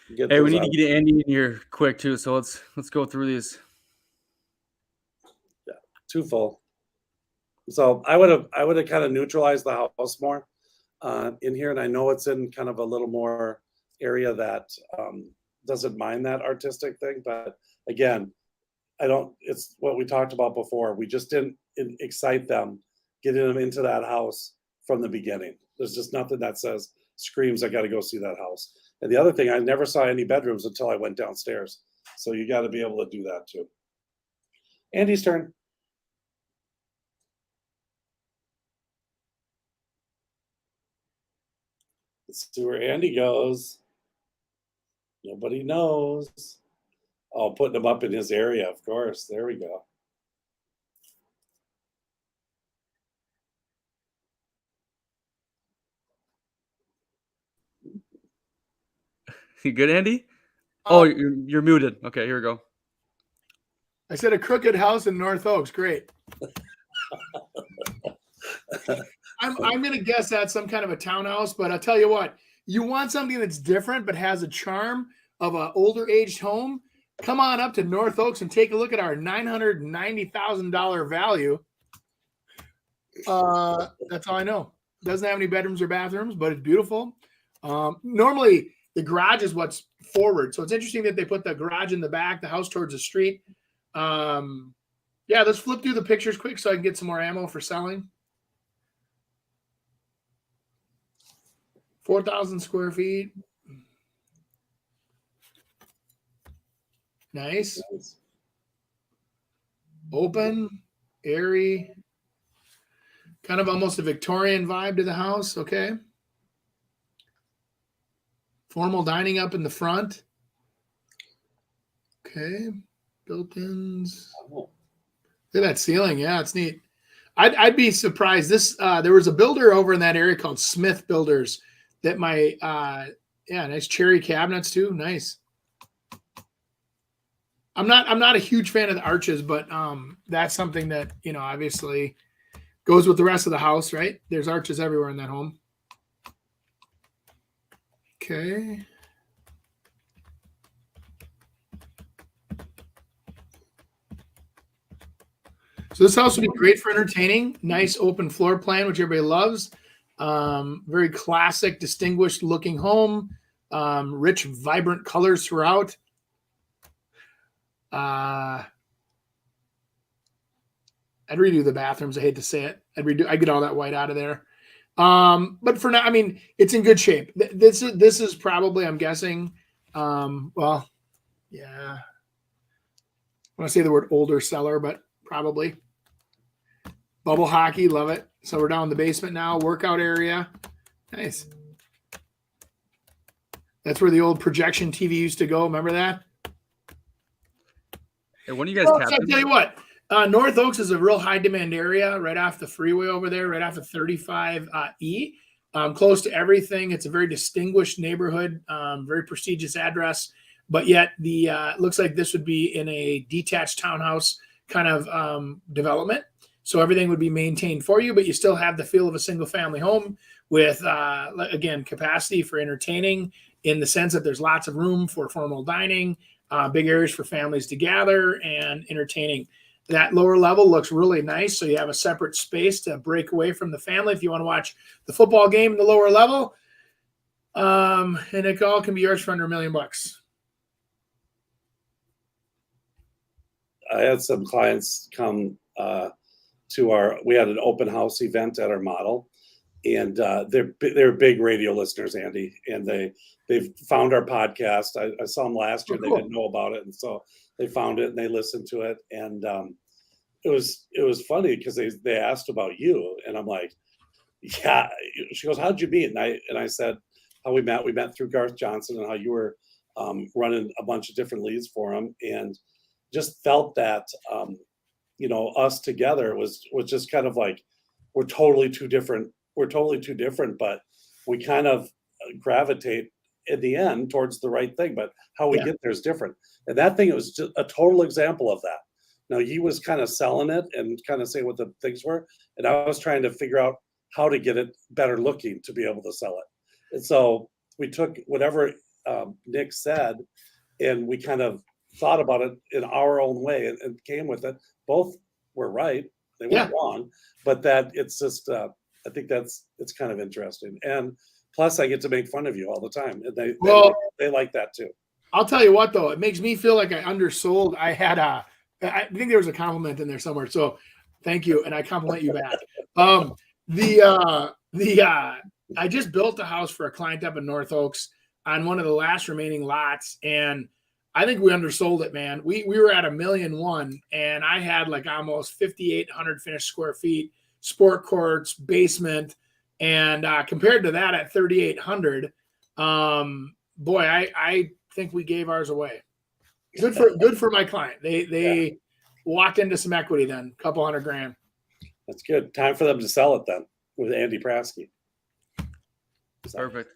Hey, we need to get Andy in here quick too. So let's go through these. Yeah. too full. So I would have kind of neutralized the house more in here, and I know it's in kind of a little more area that doesn't mind that artistic thing, but again, it's what we talked about before. We just didn't excite them getting them into that house from the beginning. There's just nothing that says screams, I got to go see that house. And the other thing, I never saw any bedrooms until I went downstairs. So you got to be able to do that too. Andy's turn. Let's see where Andy goes. Nobody knows. Oh, putting him up in his area, of course. There we go. You good, Andy? Oh, you're muted. Okay, here we go. I said a crooked house in North Oaks. Great. I'm going to guess that's some kind of a townhouse, but I'll tell you what, you want something that's different but has a charm of an older aged home, come on up to North Oaks and take a look at our $990,000 value. That's all I know. Doesn't have any bedrooms or bathrooms, but it's beautiful. Normally, the garage is what's forward. So it's interesting that they put the garage in the back, the house towards the street. Yeah, let's flip through the pictures quick so I can get some more ammo for selling. 4,000 square feet. Nice. Open, airy, kind of almost a Victorian vibe to the house. Okay. Formal dining up in the front. Okay. Built-ins. Look at that ceiling. Yeah, it's neat. I'd be surprised. There was a builder over in that area called Smith Builders that nice cherry cabinets too. Nice. I'm not a huge fan of the arches, but that's something that, obviously goes with the rest of the house, right? There's arches everywhere in that home. Okay. So this house would be great for entertaining. Nice open floor plan, which everybody loves. Very classic, distinguished looking home. Rich, vibrant colors throughout. I'd redo the bathrooms. I hate to say it. I'd get all that white out of there. But for now, it's in good shape. This is probably, I'm guessing, well, yeah. I want to say the word older seller, but probably. Bubble hockey, love it. So we're down in the basement now, workout area. Nice. That's where the old projection TV used to go. Remember that? Hey, when are you guys I'll tell you what, North Oaks is a real high demand area right off the freeway over there, right off of 35E. Close to everything. It's a very distinguished neighborhood, very prestigious address, but yet it looks like this would be in a detached townhouse kind of development. So everything would be maintained for you, but you still have the feel of a single family home with, again, capacity for entertaining in the sense that there's lots of room for formal dining, big areas for families to gather and entertaining. That lower level looks really nice. So you have a separate space to break away from the family if you want to watch the football game in the lower level. And it all can be yours for under $1 million. I had some clients come we had an open house event at our model, and they're big radio listeners, Andy, and they've found our podcast. I saw them last year. Cool. They didn't know about it, and so they found it and they listened to it, and it was funny because they asked about you, and I'm like, yeah. She goes, how'd you meet? And I said how we met. We met through Garth Johnson and how you were running a bunch of different leads for him, and just felt that us together was just kind of like we're totally two different, but we kind of gravitate in the end towards the right thing, but how we get there is different. And that thing, it was just a total example of that. Now he was kind of selling it and kind of saying what the things were, and I was trying to figure out how to get it better looking to be able to sell it. And so we took whatever Nick said and we kind of thought about it in our own way and came with it. Both were right. They weren't wrong, but that it's just, I think it's kind of interesting. And plus I get to make fun of you all the time. And they like that too. I'll tell you what, though, it makes me feel like I undersold. I think there was a compliment in there somewhere. So thank you. And I compliment you back. I just built a house for a client up in North Oaks on one of the last remaining lots. And I think we undersold it, man. We were at $1.1 million, and I had like almost 5,800 finished square feet, sport courts, basement. And compared to that at 3,800, boy, I think we gave ours away. Good for my client. They walked into some equity then, a couple $100,000. That's good. Time for them to sell it then with Andy Prasky. Perfect.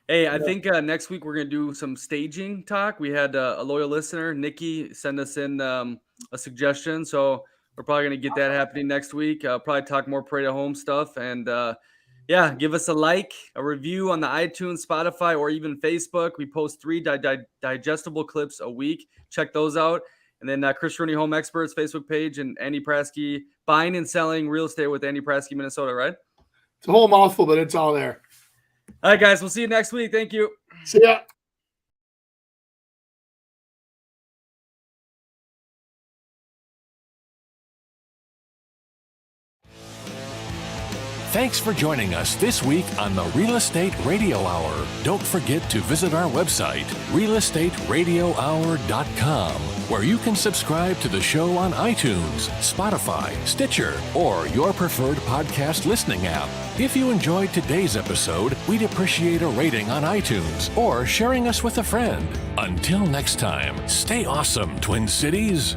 Hey, I think next week we're going to do some staging talk. We had a loyal listener, Nikki, send us in a suggestion. So we're probably going to get that happening next week. Probably talk more Parade at Home stuff. And give us a like, a review on the iTunes, Spotify, or even Facebook. We post 3 digestible clips a week. Check those out. And then Chris Rooney Home Experts Facebook page and Andy Prasky, buying and selling real estate with Andy Prasky, Minnesota, right? It's a whole mouthful, but it's all there. All right, guys. We'll see you next week. Thank you. See ya. Thanks for joining us this week on the Real Estate Radio Hour. Don't forget to visit our website, realestateradiohour.com, where you can subscribe to the show on iTunes, Spotify, Stitcher, or your preferred podcast listening app. If you enjoyed today's episode, we'd appreciate a rating on iTunes or sharing us with a friend. Until next time, stay awesome, Twin Cities.